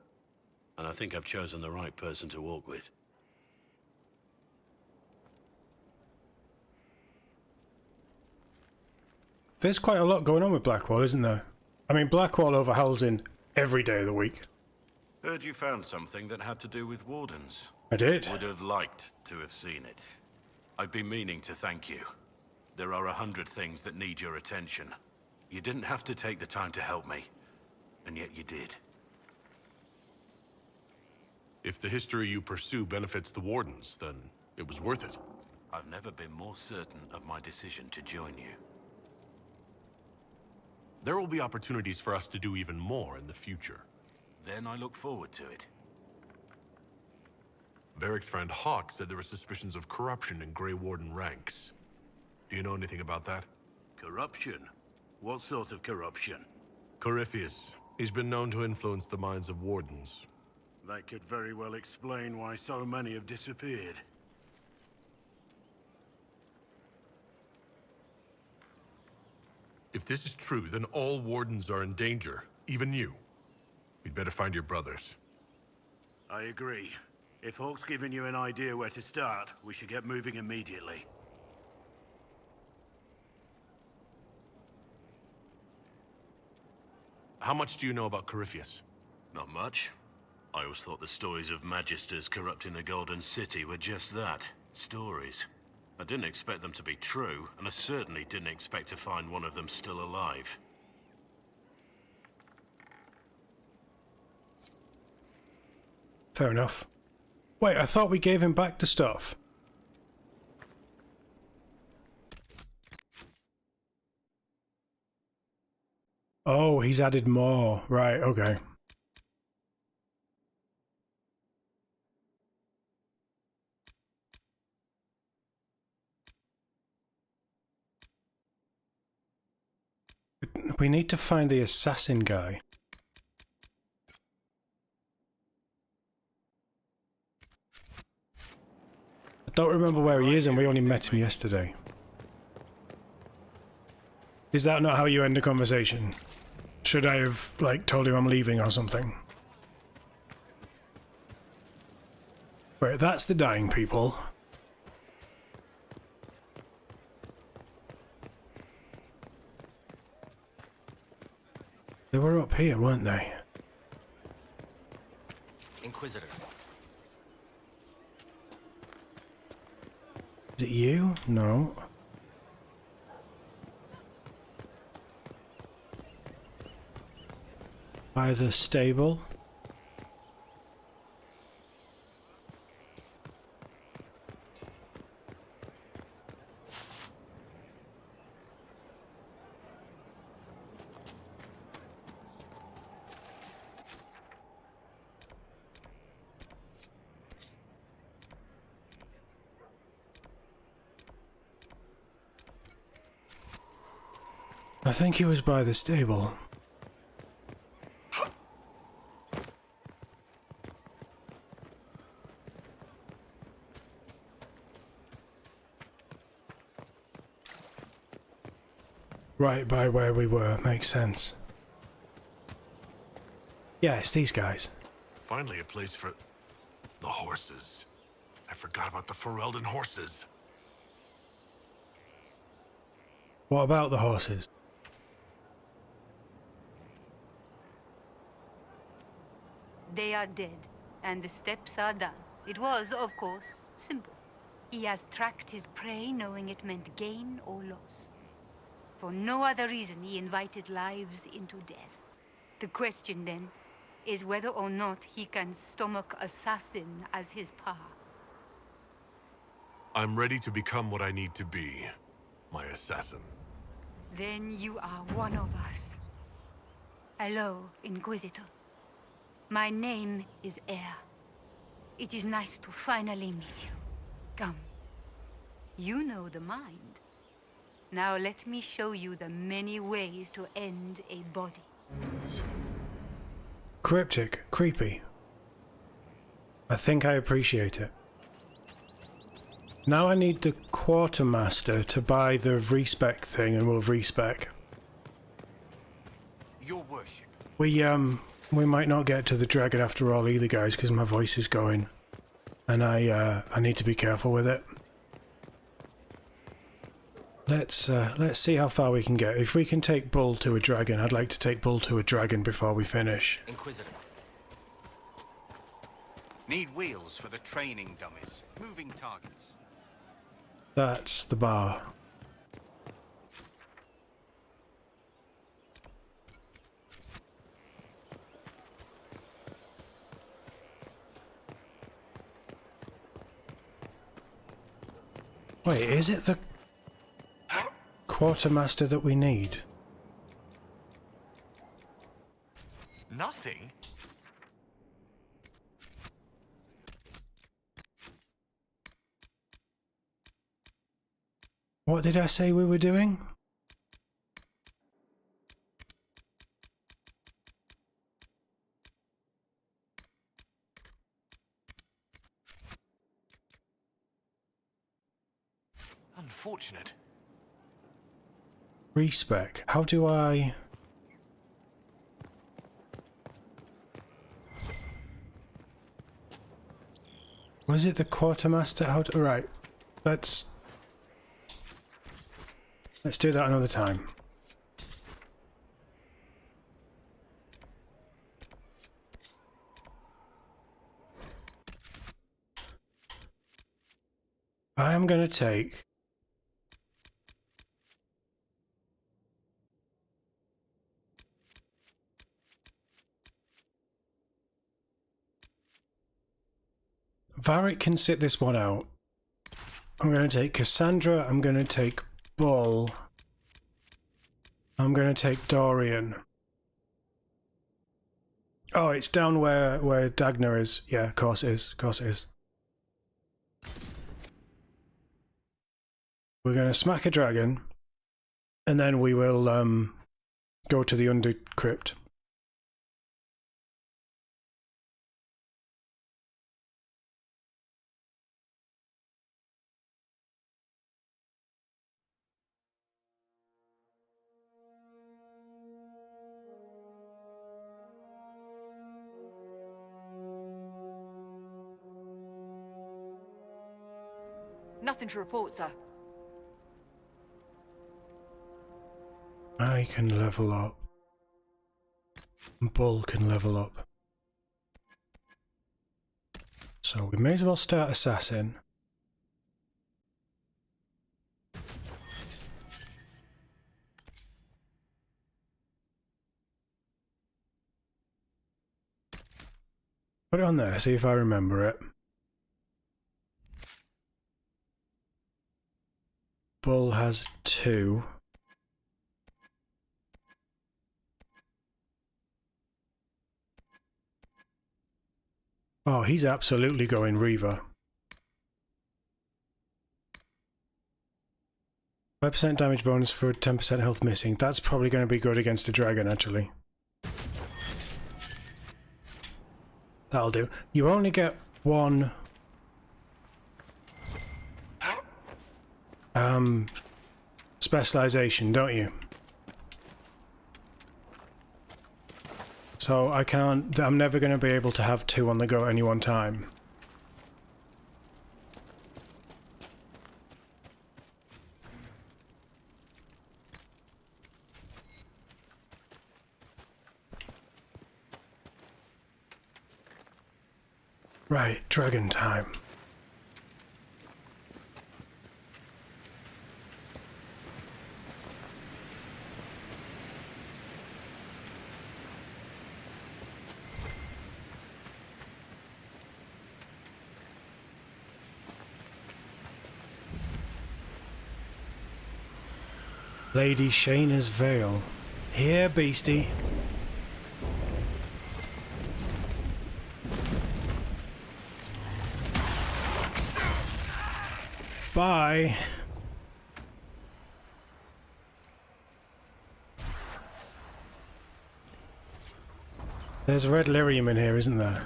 [SPEAKER 20] And I think I've chosen the right person to walk with.
[SPEAKER 1] There's quite a lot going on with Blackwall, isn't there? I mean, Blackwall overhauls in every day of the week.
[SPEAKER 20] Heard you found something that had to do with Wardens.
[SPEAKER 1] I did.
[SPEAKER 20] Would have liked to have seen it. I've been meaning to thank you. There are 100 things that need your attention. You didn't have to take the time to help me, and yet you did.
[SPEAKER 5] If the history you pursue benefits the Wardens, then it was worth it.
[SPEAKER 20] I've never been more certain of my decision to join you.
[SPEAKER 5] There will be opportunities for us to do even more in the future.
[SPEAKER 20] Then I look forward to it.
[SPEAKER 5] Varric's friend Hawke said there were suspicions of corruption in Grey Warden ranks. Do you know anything about that?
[SPEAKER 20] Corruption? What sort of corruption?
[SPEAKER 5] Corypheus. He's been known to influence the minds of Wardens.
[SPEAKER 20] That could very well explain why so many have disappeared.
[SPEAKER 5] If this is true, then all Wardens are in danger, even you. We'd better find your brothers.
[SPEAKER 20] I agree. If Hawke's given you an idea where to start, we should get moving immediately.
[SPEAKER 5] How much do you know about Corypheus?
[SPEAKER 20] Not much. I always thought the stories of Magisters corrupting the Golden City were just that, stories. I didn't expect them to be true, and I certainly didn't expect to find one of them still alive.
[SPEAKER 1] Fair enough. Wait, I thought we gave him back the stuff. Oh, he's added more. Right, okay. We need to find the assassin guy. I don't remember where he is, and we only met him yesterday. Is that not how you end a conversation? Should I have, like, told him I'm leaving or something? Right, that's the dying people. They were up here, weren't they?
[SPEAKER 16] Inquisitor.
[SPEAKER 1] Is it you? No. By the stable. I think he was by the stable. Right by where we were, makes sense. Yeah, it's these guys.
[SPEAKER 5] Finally a place for the horses. I forgot about the Ferelden horses.
[SPEAKER 1] What about the horses?
[SPEAKER 21] They are dead, and the steps are done. It was, of course, simple. He has tracked his prey, knowing it meant gain or loss. For no other reason, he invited lives into death. The question, then, is whether or not he can stomach assassin as his path.
[SPEAKER 5] I'm ready to become what I need to be. My assassin.
[SPEAKER 21] Then you are one of us. Hello, Inquisitor. My name is Air. It is nice to finally meet you. Come. You know the mind. Now let me show you the many ways to end a body.
[SPEAKER 1] Cryptic, creepy. I think I appreciate it. Now I need the quartermaster to buy the respec thing, and we'll respec.
[SPEAKER 22] Your worship.
[SPEAKER 1] We might not get to the dragon after all either, guys, because my voice is going. And I need to be careful with it. Let's see how far we can get. If we can take Bull to a dragon, I'd like to take Bull to a dragon before we finish.
[SPEAKER 22] Inquisitor. Need wheels for the training dummies. Moving targets.
[SPEAKER 1] That's the bar. Wait, is it the quartermaster that we need?
[SPEAKER 17] Nothing?
[SPEAKER 1] What did I say we were doing?
[SPEAKER 17] Unfortunate.
[SPEAKER 1] Respec. How do I... Was it the quartermaster? How do... Right. Let's do that another time. I am going to take... Varric can sit this one out. I'm going to take Cassandra, I'm going to take Bull. I'm going to take Dorian. Oh, it's down where Dagner is. Yeah, of course it is. Of course it is. We're going to smack a dragon, and then we will go to the Undercrypt.
[SPEAKER 6] Nothing to report, sir.
[SPEAKER 1] I can level up. Bull can level up. So we may as well start Assassin. Put it on there, see if I remember it. Bull has 2. Oh, he's absolutely going Reaver. 5% damage bonus for 10% health missing. That's probably going to be good against a dragon, actually. That'll do. You only get 1... specialization, don't you? So I can't... I'm never going to be able to have 2 on the go at any one time. Right, dragon time. Lady Shayna's Veil. Here, beastie. Bye. There's red lyrium in here, isn't there?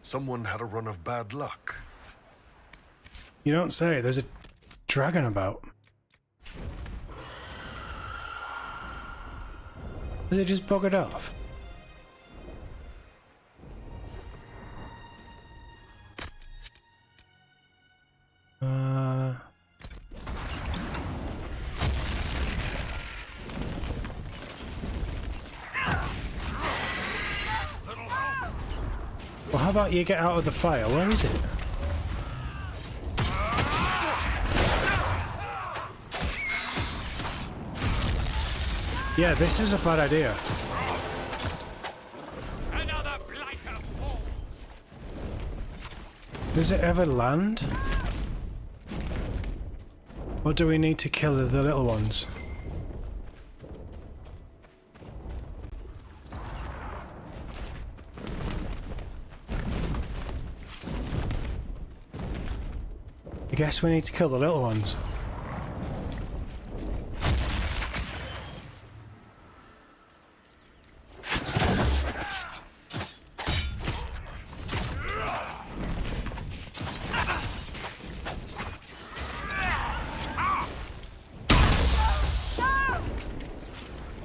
[SPEAKER 5] Someone had a run of bad luck.
[SPEAKER 1] You don't say. There's a dragon about. Is it just buggered off? Well, how about you get out of the fire? Where is it? Yeah, this is a bad idea.
[SPEAKER 4] Another blighter fall.
[SPEAKER 1] Does it ever land? Or do we need to kill the little ones? I guess we need to kill the little ones.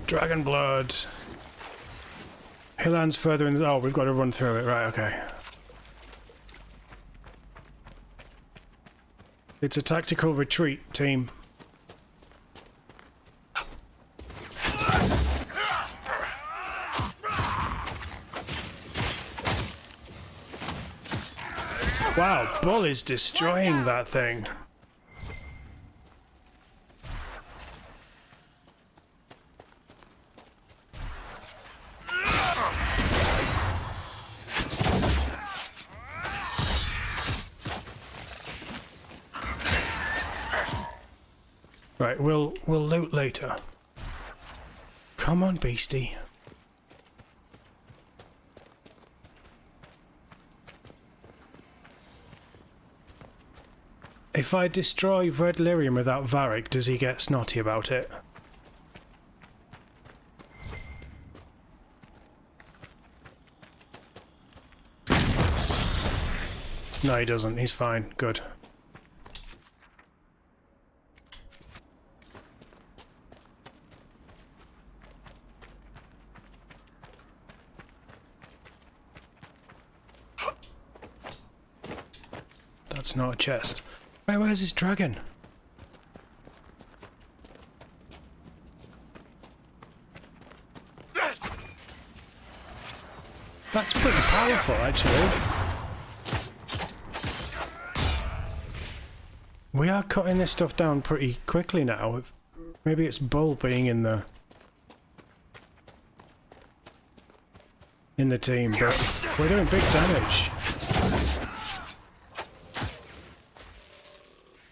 [SPEAKER 1] Dragon blood. He lands further in the... Oh, we've got to run through it. Right, okay. It's a tactical retreat, team. Wow, Bull is destroying that thing. Right, we'll loot later. Come on, beastie. If I destroy Red Lyrium without Varric, does he get snotty about it? No, he doesn't. He's fine. Good. That's not a chest. Wait, where's his dragon? That's pretty powerful, actually. We are cutting this stuff down pretty quickly now. Maybe it's Bull being in the team, but we're doing big damage.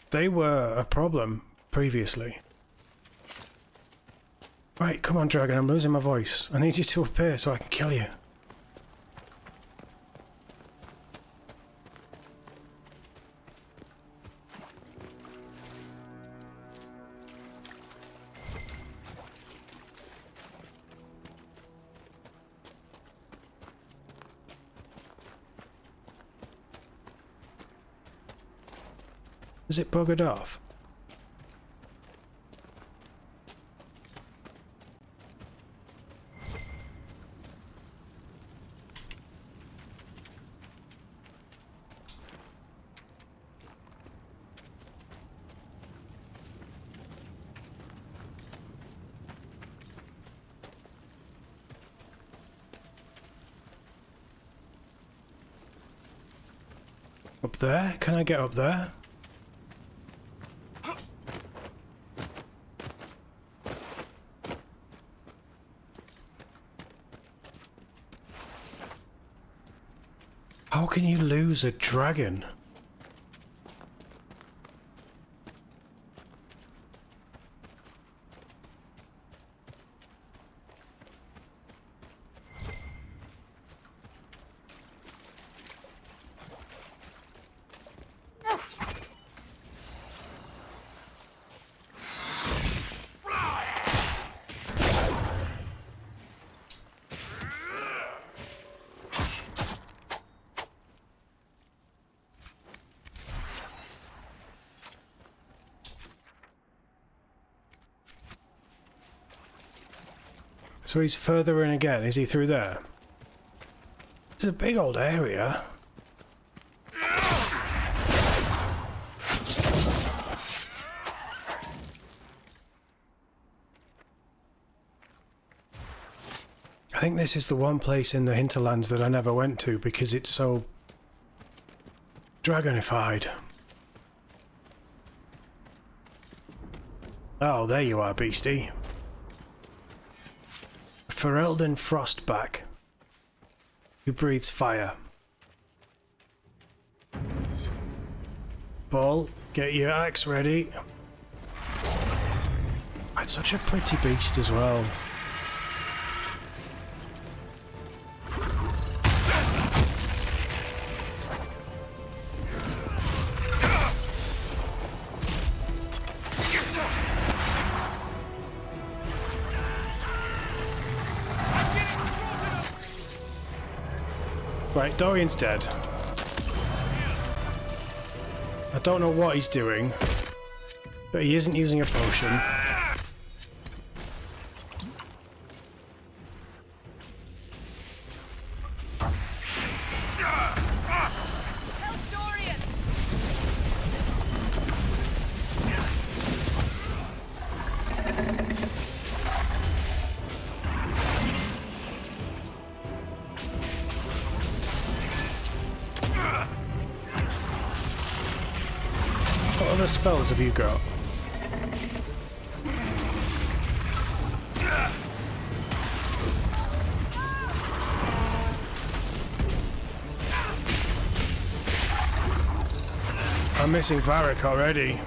[SPEAKER 1] They were a problem previously. Right, come on, dragon, I'm losing my voice. I need you to appear so I can kill you. Is it buggered off? Up there? Can I get up there? How can you lose a dragon? So he's further in again. Is he through there? It's a big old area. I think this is the one place in the hinterlands that I never went to because it's so dragonified. Oh, there you are, beastie. Ferelden Frostback, who breathes fire. fireball. Get your axe ready. It's such a pretty beast as well. Right, Dorian's dead. I don't know what he's doing, but he isn't using a potion. What other spells have you got? I'm missing Varric already.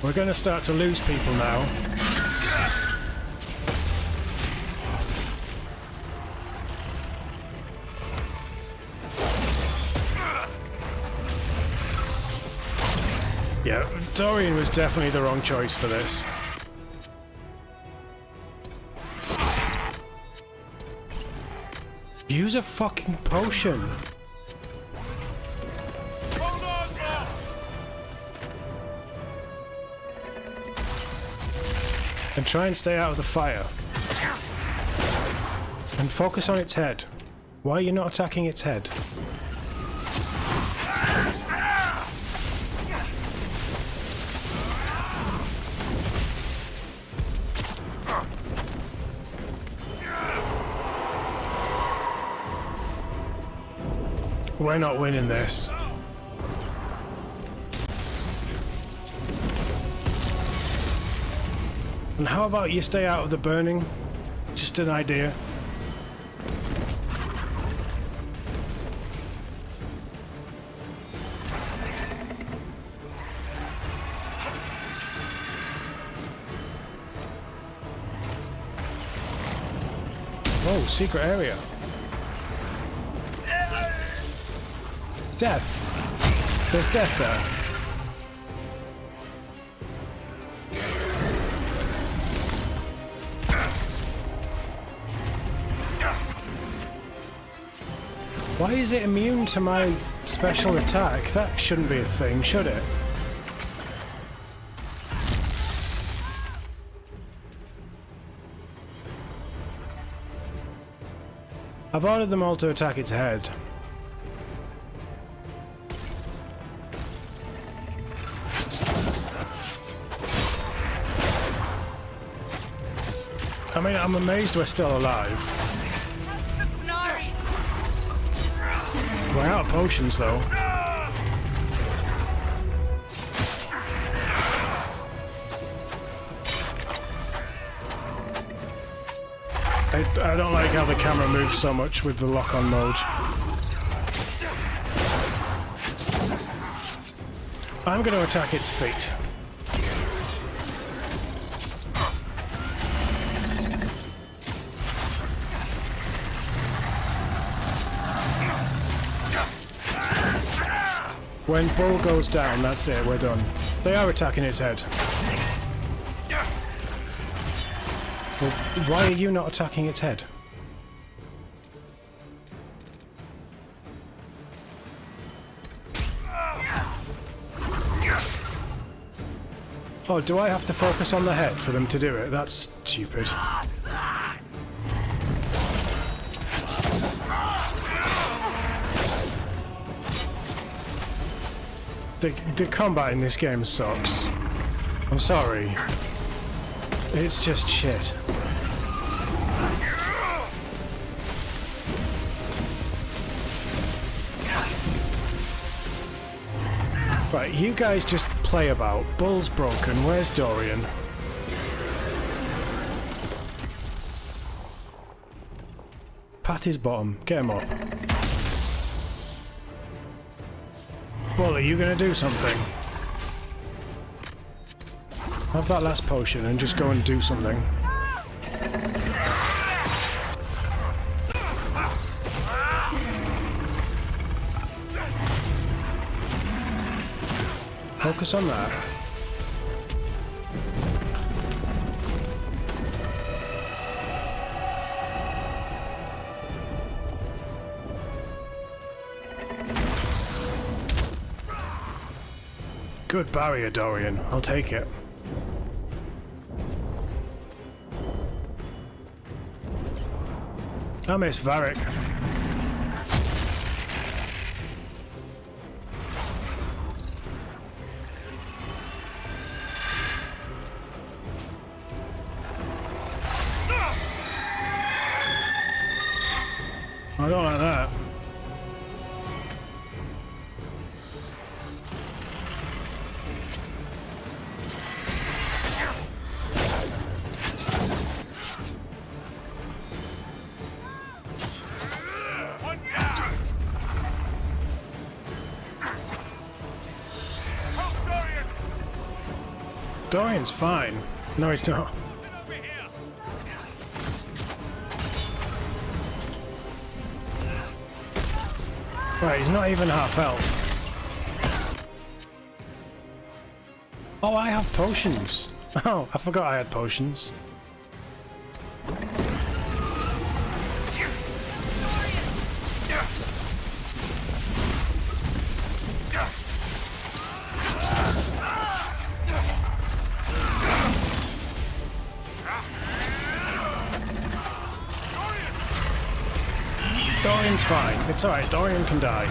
[SPEAKER 1] We're going to start to lose people now. Yeah, Dorian was definitely the wrong choice for this. Use a fucking potion. And try and stay out of the fire. And focus on its head. Why are you not attacking its head? We're not winning this. And how about you stay out of the burning? Just an idea. Whoa, secret area. Death. There's death there. Why is it immune to my special attack? That shouldn't be a thing, should it? I've ordered them all to attack its head. I mean, I'm amazed we're still alive. We're out of potions, though. I don't like how the camera moves so much with the lock-on mode. I'm going to attack its feet. When Bull goes down, that's it, we're done. They are attacking its head. Well, why are you not attacking its head? Oh, do I have to focus on the head for them to do it? That's stupid. The combat in this game sucks. I'm sorry. It's just shit. Right, you guys just play about. Bull's broken. Where's Dorian? Pat his bottom. Get him up. Bull, are you gonna do something? Have that last potion and just go and do something. Focus on that. Good barrier, Dorian. I'll take it. I miss Varric. I don't like that. Dorian's fine. No, he's not. Right, he's not even half health. Oh, I have potions. Oh, I forgot I had potions. Dorian's fine. It's alright, Dorian can die.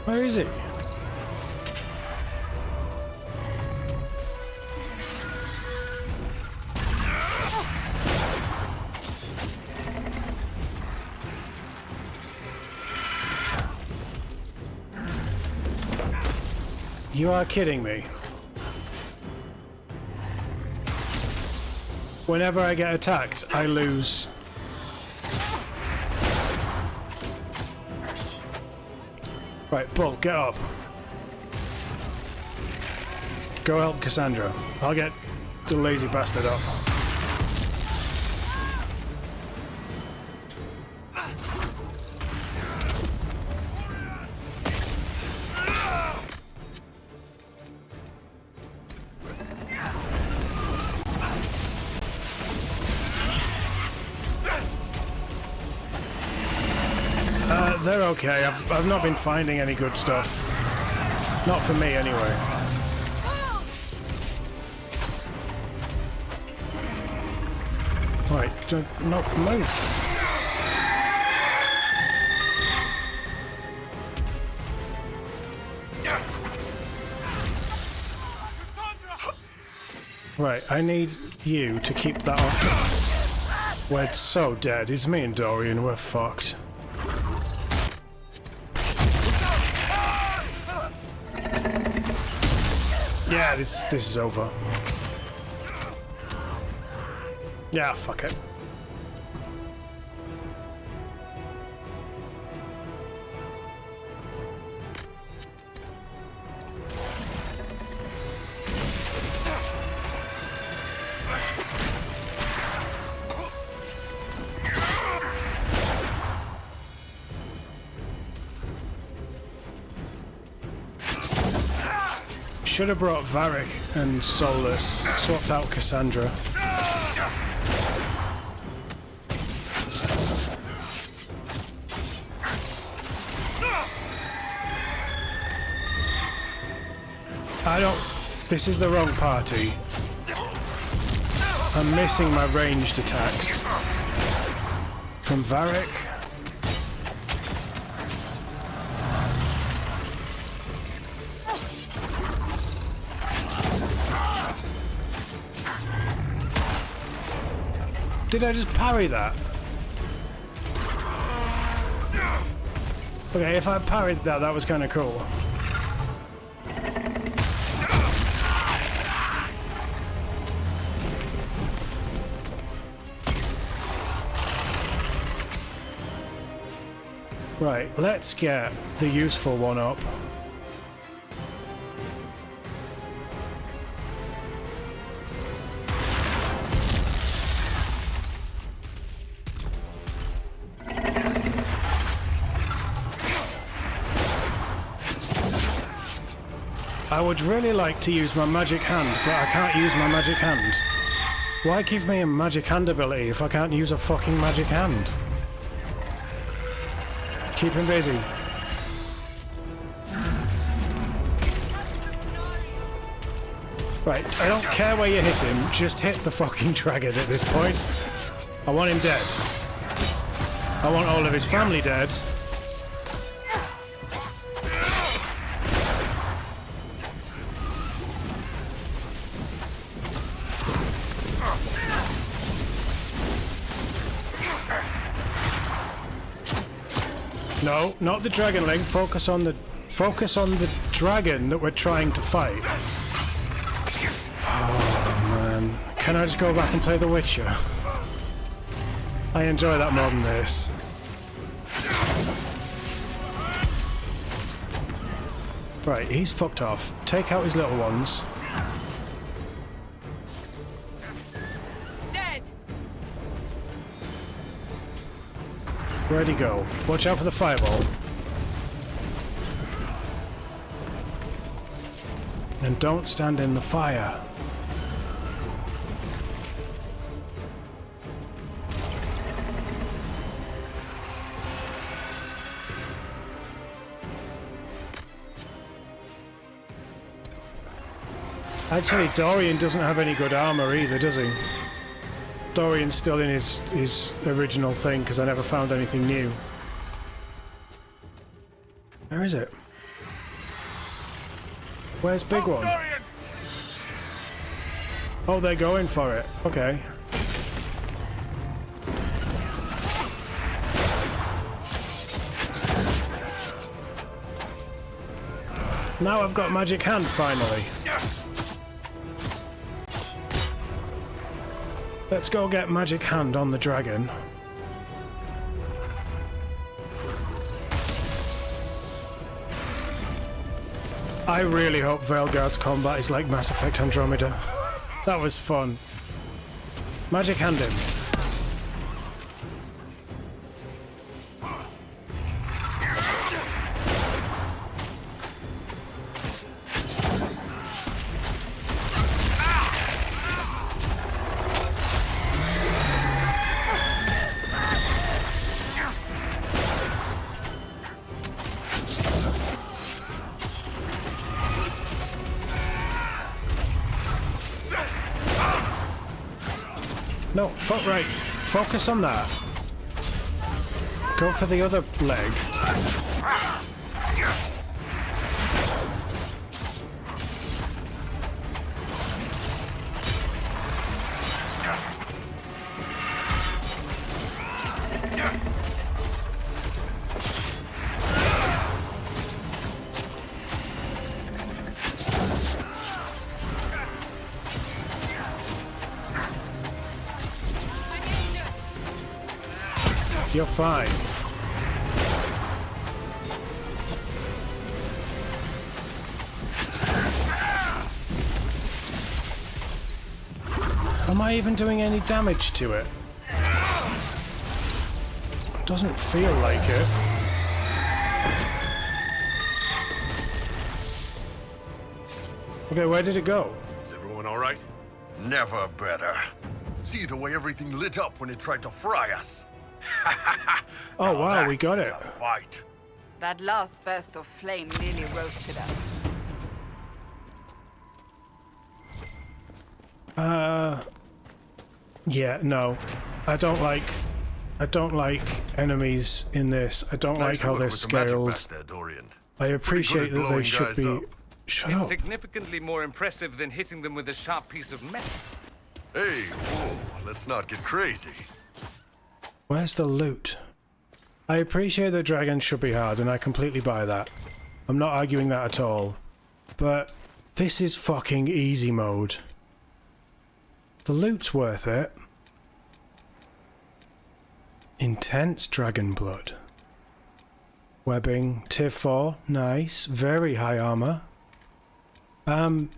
[SPEAKER 1] Where is he? You are kidding me. Whenever I get attacked, I lose. Right, Bull, get up. Go help Cassandra. I'll get the lazy bastard up. They're okay. I've not been finding any good stuff. Not for me, anyway. Right, don't move. Right, I need you to keep that up. We're so dead. It's me and Dorian. We're fucked. Yeah, this is over. Yeah, fuck it. Should have brought Varric and Solus, swapped out Cassandra. I don't This is the wrong party. I'm missing my ranged attacks. From Varric. Did I just parry that? Okay, if I parried that, that was kind of cool. Right, let's get the useful one up. I would really like to use my magic hand, but I can't use my magic hand. Why give me a magic hand ability if I can't use a fucking magic hand? Keep him busy. Right, I don't care where you hit him, just hit the fucking dragon at this point. I want him dead. I want all of his family dead. No, not the dragonling. Focus on the dragon that we're trying to fight. Oh man, can I just go back and play The Witcher? I enjoy that more than this. Right, he's fucked off. Take out his little ones. Where'd he go? Watch out for the fireball. And don't stand in the fire. Actually, Dorian doesn't have any good armor either, does he? Dorian's still in his original thing because I never found anything new. Where is it? Where's Big One?
[SPEAKER 5] Dorian!
[SPEAKER 1] Oh, they're going for it. Okay. Now I've got Magic Hand finally. Let's go get Magic Hand on the dragon. I really hope Veilguard's combat is like Mass Effect Andromeda. That was fun. Magic Hand him. No, right. Focus on that. Go for the other leg. You're fine. Am I even doing any damage to it? Doesn't feel like it. Okay, where did it go?
[SPEAKER 5] Is everyone all right?
[SPEAKER 8] Never better. See the way everything lit up when it tried to fry us.
[SPEAKER 1] Oh wow, we got it.
[SPEAKER 8] Fight.
[SPEAKER 2] That last burst of flame nearly roasted us.
[SPEAKER 1] Yeah, no. I don't like enemies in this. I don't like how they're scaled. I appreciate that they should be... Shut up.
[SPEAKER 11] Significantly more impressive than hitting them with a sharp piece of metal.
[SPEAKER 8] Hey, whoa, let's not get crazy.
[SPEAKER 1] Where's the loot? I appreciate that dragons should be hard, and I completely buy that. I'm not arguing that at all. But this is fucking easy mode. The loot's worth it. Intense dragon blood. Webbing, tier 4, nice. Very high armor. And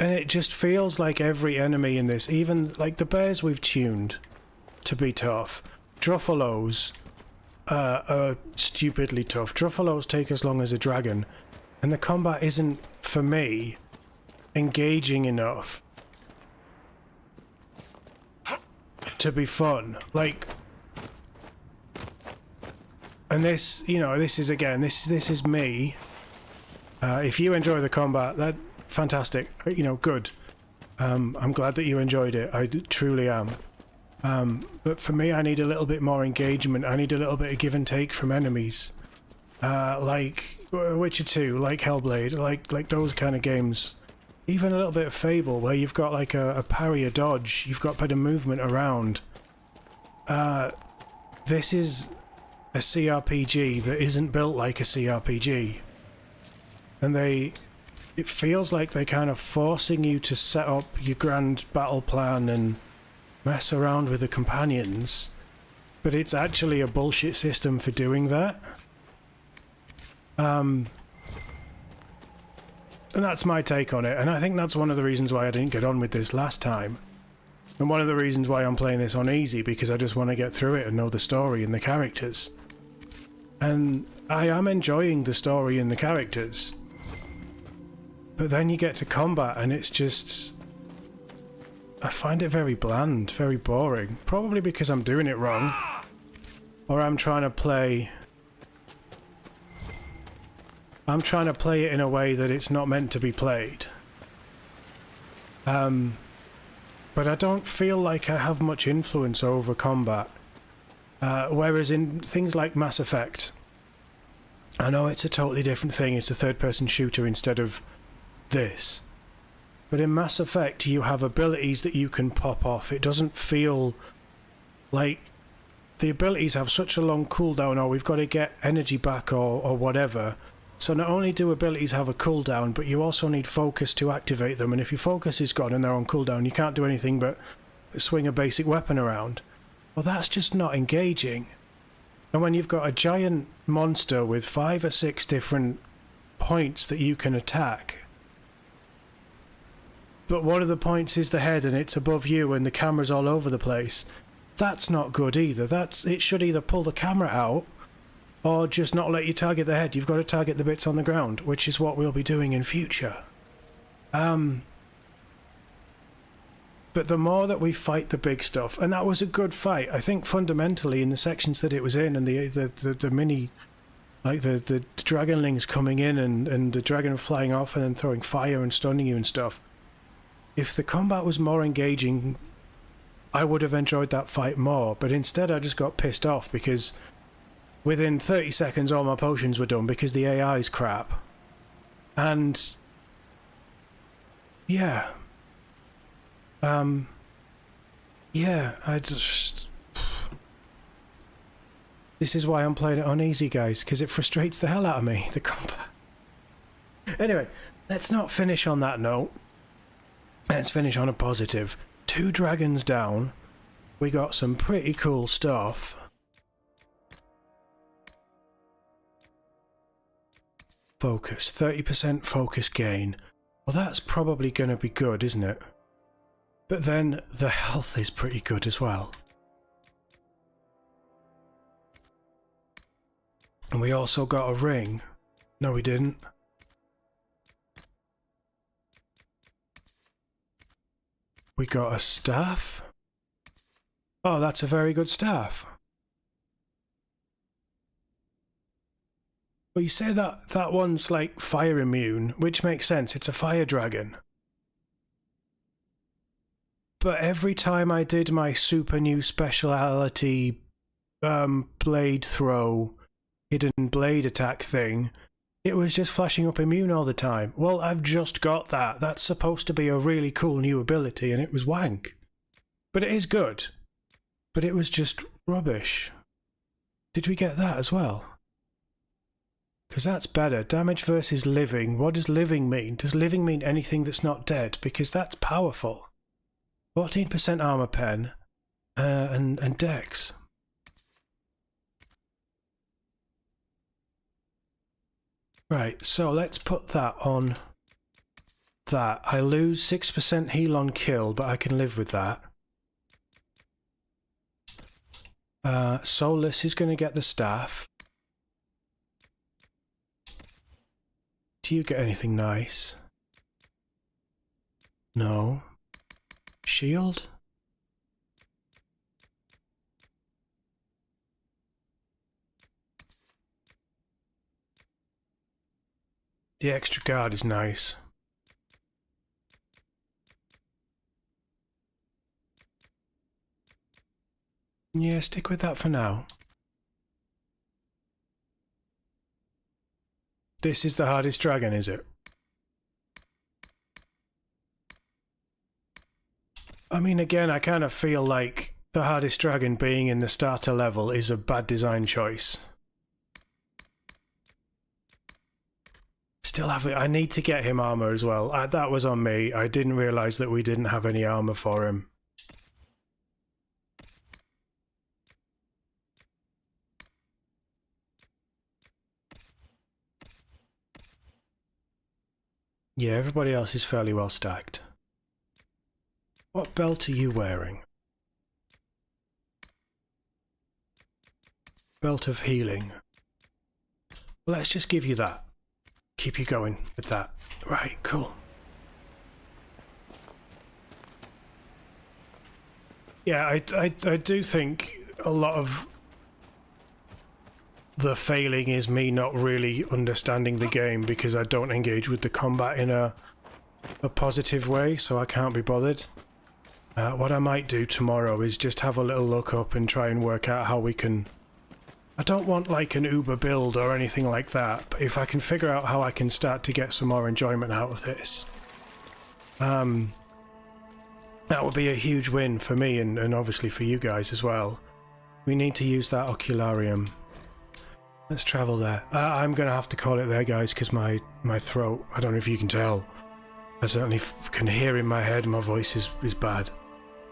[SPEAKER 1] it just feels like every enemy in this, even like the bears we've tuned to be tough. Druffalos are stupidly tough. Druffalos take as long as a dragon, and the combat isn't, for me, engaging enough to be fun. Like, and this, you know, this is again, this is me. If you enjoy the combat, that fantastic. You know, good. I'm glad that you enjoyed it. I truly am. But for me, I need a little bit more engagement. I need a little bit of give and take from enemies, like Witcher 2, like Hellblade, like those kind of games. Even a little bit of Fable, where you've got like a parry, a dodge. You've got better movement around. This is a CRPG that isn't built like a CRPG. And it feels like they're kind of forcing you to set up your grand battle plan and mess around with the companions, but it's actually a bullshit system for doing that. And that's my take on it, and I think that's one of the reasons why I didn't get on with this last time. And one of the reasons why I'm playing this on easy, because I just want to get through it and know the story and the characters. And I am enjoying the story and the characters. But then you get to combat and it's just... I find it very bland, very boring. Probably because I'm doing it wrong. Or I'm trying to play it in a way that it's not meant to be played. But I don't feel like I have much influence over combat. Whereas in things like Mass Effect, I know it's a totally different thing. It's a third-person shooter instead of this. But in Mass Effect, you have abilities that you can pop off. It doesn't feel like the abilities have such a long cooldown, or we've got to get energy back, or whatever. So not only do abilities have a cooldown, but you also need focus to activate them. And if your focus is gone and they're on cooldown, you can't do anything but swing a basic weapon around. Well, that's just not engaging. And when you've got a giant monster with 5 or 6 different points that you can attack, but one of the points is the head and it's above you and the camera's all over the place, that's not good either. It should either pull the camera out or just not let you target the head. You've got to target the bits on the ground, which is what we'll be doing in future. But the more that we fight the big stuff, and that was a good fight, I think fundamentally in the sections that it was in, and the mini, like the dragonlings coming in and the dragon flying off and then throwing fire and stunning you and stuff. If the combat was more engaging, I would have enjoyed that fight more, but instead I just got pissed off because within 30 seconds all my potions were done because the AI's crap. And yeah. Yeah, I just... This is why I'm playing it on easy, guys, because it frustrates the hell out of me, the combat. Anyway, let's not finish on that note. Let's finish on a positive. 2 dragons down. We got some pretty cool stuff. Focus. 30% focus gain. Well, that's probably going to be good, isn't it? But then the health is pretty good as well. And we also got a ring. No, we didn't. We got a staff. Oh, that's a very good staff. Well, you say that one's like fire immune, which makes sense. It's a fire dragon. but every time I did my super new speciality blade throw, hidden blade attack thing, it was just flashing up immune all the time. Well, I've just got that. That's supposed to be a really cool new ability, and it was wank. But it is good. But it was just rubbish. Did we get that as well? Because that's better. Damage versus living. What does living mean? Does living mean anything that's not dead? Because that's powerful. 14% armor pen and dex. Right, so let's put that on that. I lose 6% heal on kill, but I can live with that. Soulless is going to get the staff. Do you get anything nice? No. Shield? The extra guard is nice. Yeah, stick with that for now. This is the hardest dragon, is it? I mean, again, I kind of feel like the hardest dragon being in the starter level is a bad design choice. Still have it. I need to get him armor as well. That was on me. I didn't realise that we didn't have any armor for him. Yeah, everybody else is fairly well stacked. What belt are you wearing? Belt of healing. Well, let's just give you that. Keep you going with that. Right, cool. Yeah, I do think a lot of the failing is me not really understanding the game because I don't engage with the combat in a positive way, so I can't be bothered. What I might do tomorrow is just have a little look up and try and work out how we can... I don't want like an Uber build or anything like that, but if I can figure out how I can start to get some more enjoyment out of this, that would be a huge win for me and obviously for you guys as well. We need to use that Ocularium. Let's travel there. I'm going to have to call it there, guys, because my throat, I don't know if you can tell, I certainly can hear in my head my voice is bad.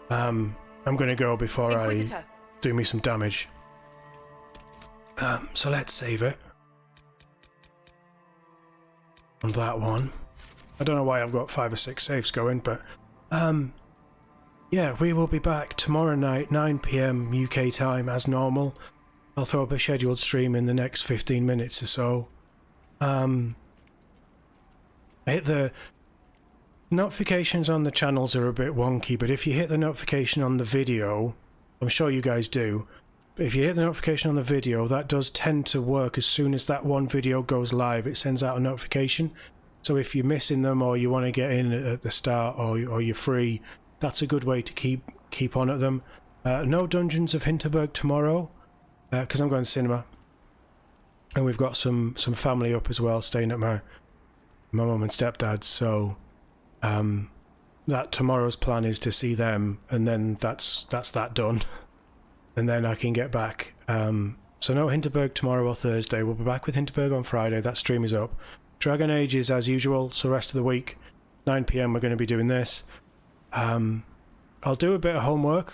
[SPEAKER 1] I'm going to go before Inquisitor. I do me some damage. So let's save it. On that one. I don't know why I've got 5 or 6 saves going, but yeah, we will be back tomorrow night, 9 PM UK time as normal. I'll throw up a scheduled stream in the next 15 minutes or so. Hit the notifications on the channels are a bit wonky, but if you hit the notification on the video, I'm sure you guys do, but if you hit the notification on the video, that does tend to work as soon as that one video goes live. It sends out a notification. So if you're missing them or you want to get in at the start or you're free, that's a good way to keep on at them. No Dungeons of Hinterberg tomorrow, because I'm going to cinema. And we've got some family up as well, staying at my mum and stepdad's. So that tomorrow's plan is to see them, and then that's that done. And then I can get back. So no Hinterberg tomorrow or Thursday. We'll be back with Hinterberg on Friday. That stream is up. Dragon Age is as usual, so rest of the week, 9 PM we're going to be doing this. I'll do a bit of homework,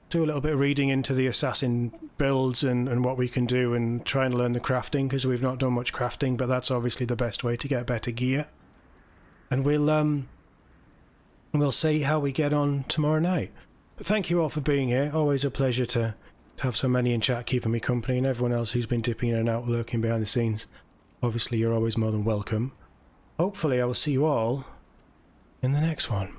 [SPEAKER 1] do a little bit of reading into the assassin builds and what we can do, and try and learn the crafting, because we've not done much crafting, but that's obviously the best way to get better gear. And we'll see how we get on tomorrow night. But thank you all for being here. Always a pleasure to have so many in chat keeping me company, and everyone else who's been dipping in and out, lurking behind the scenes. Obviously, you're always more than welcome. Hopefully, I will see you all in the next one.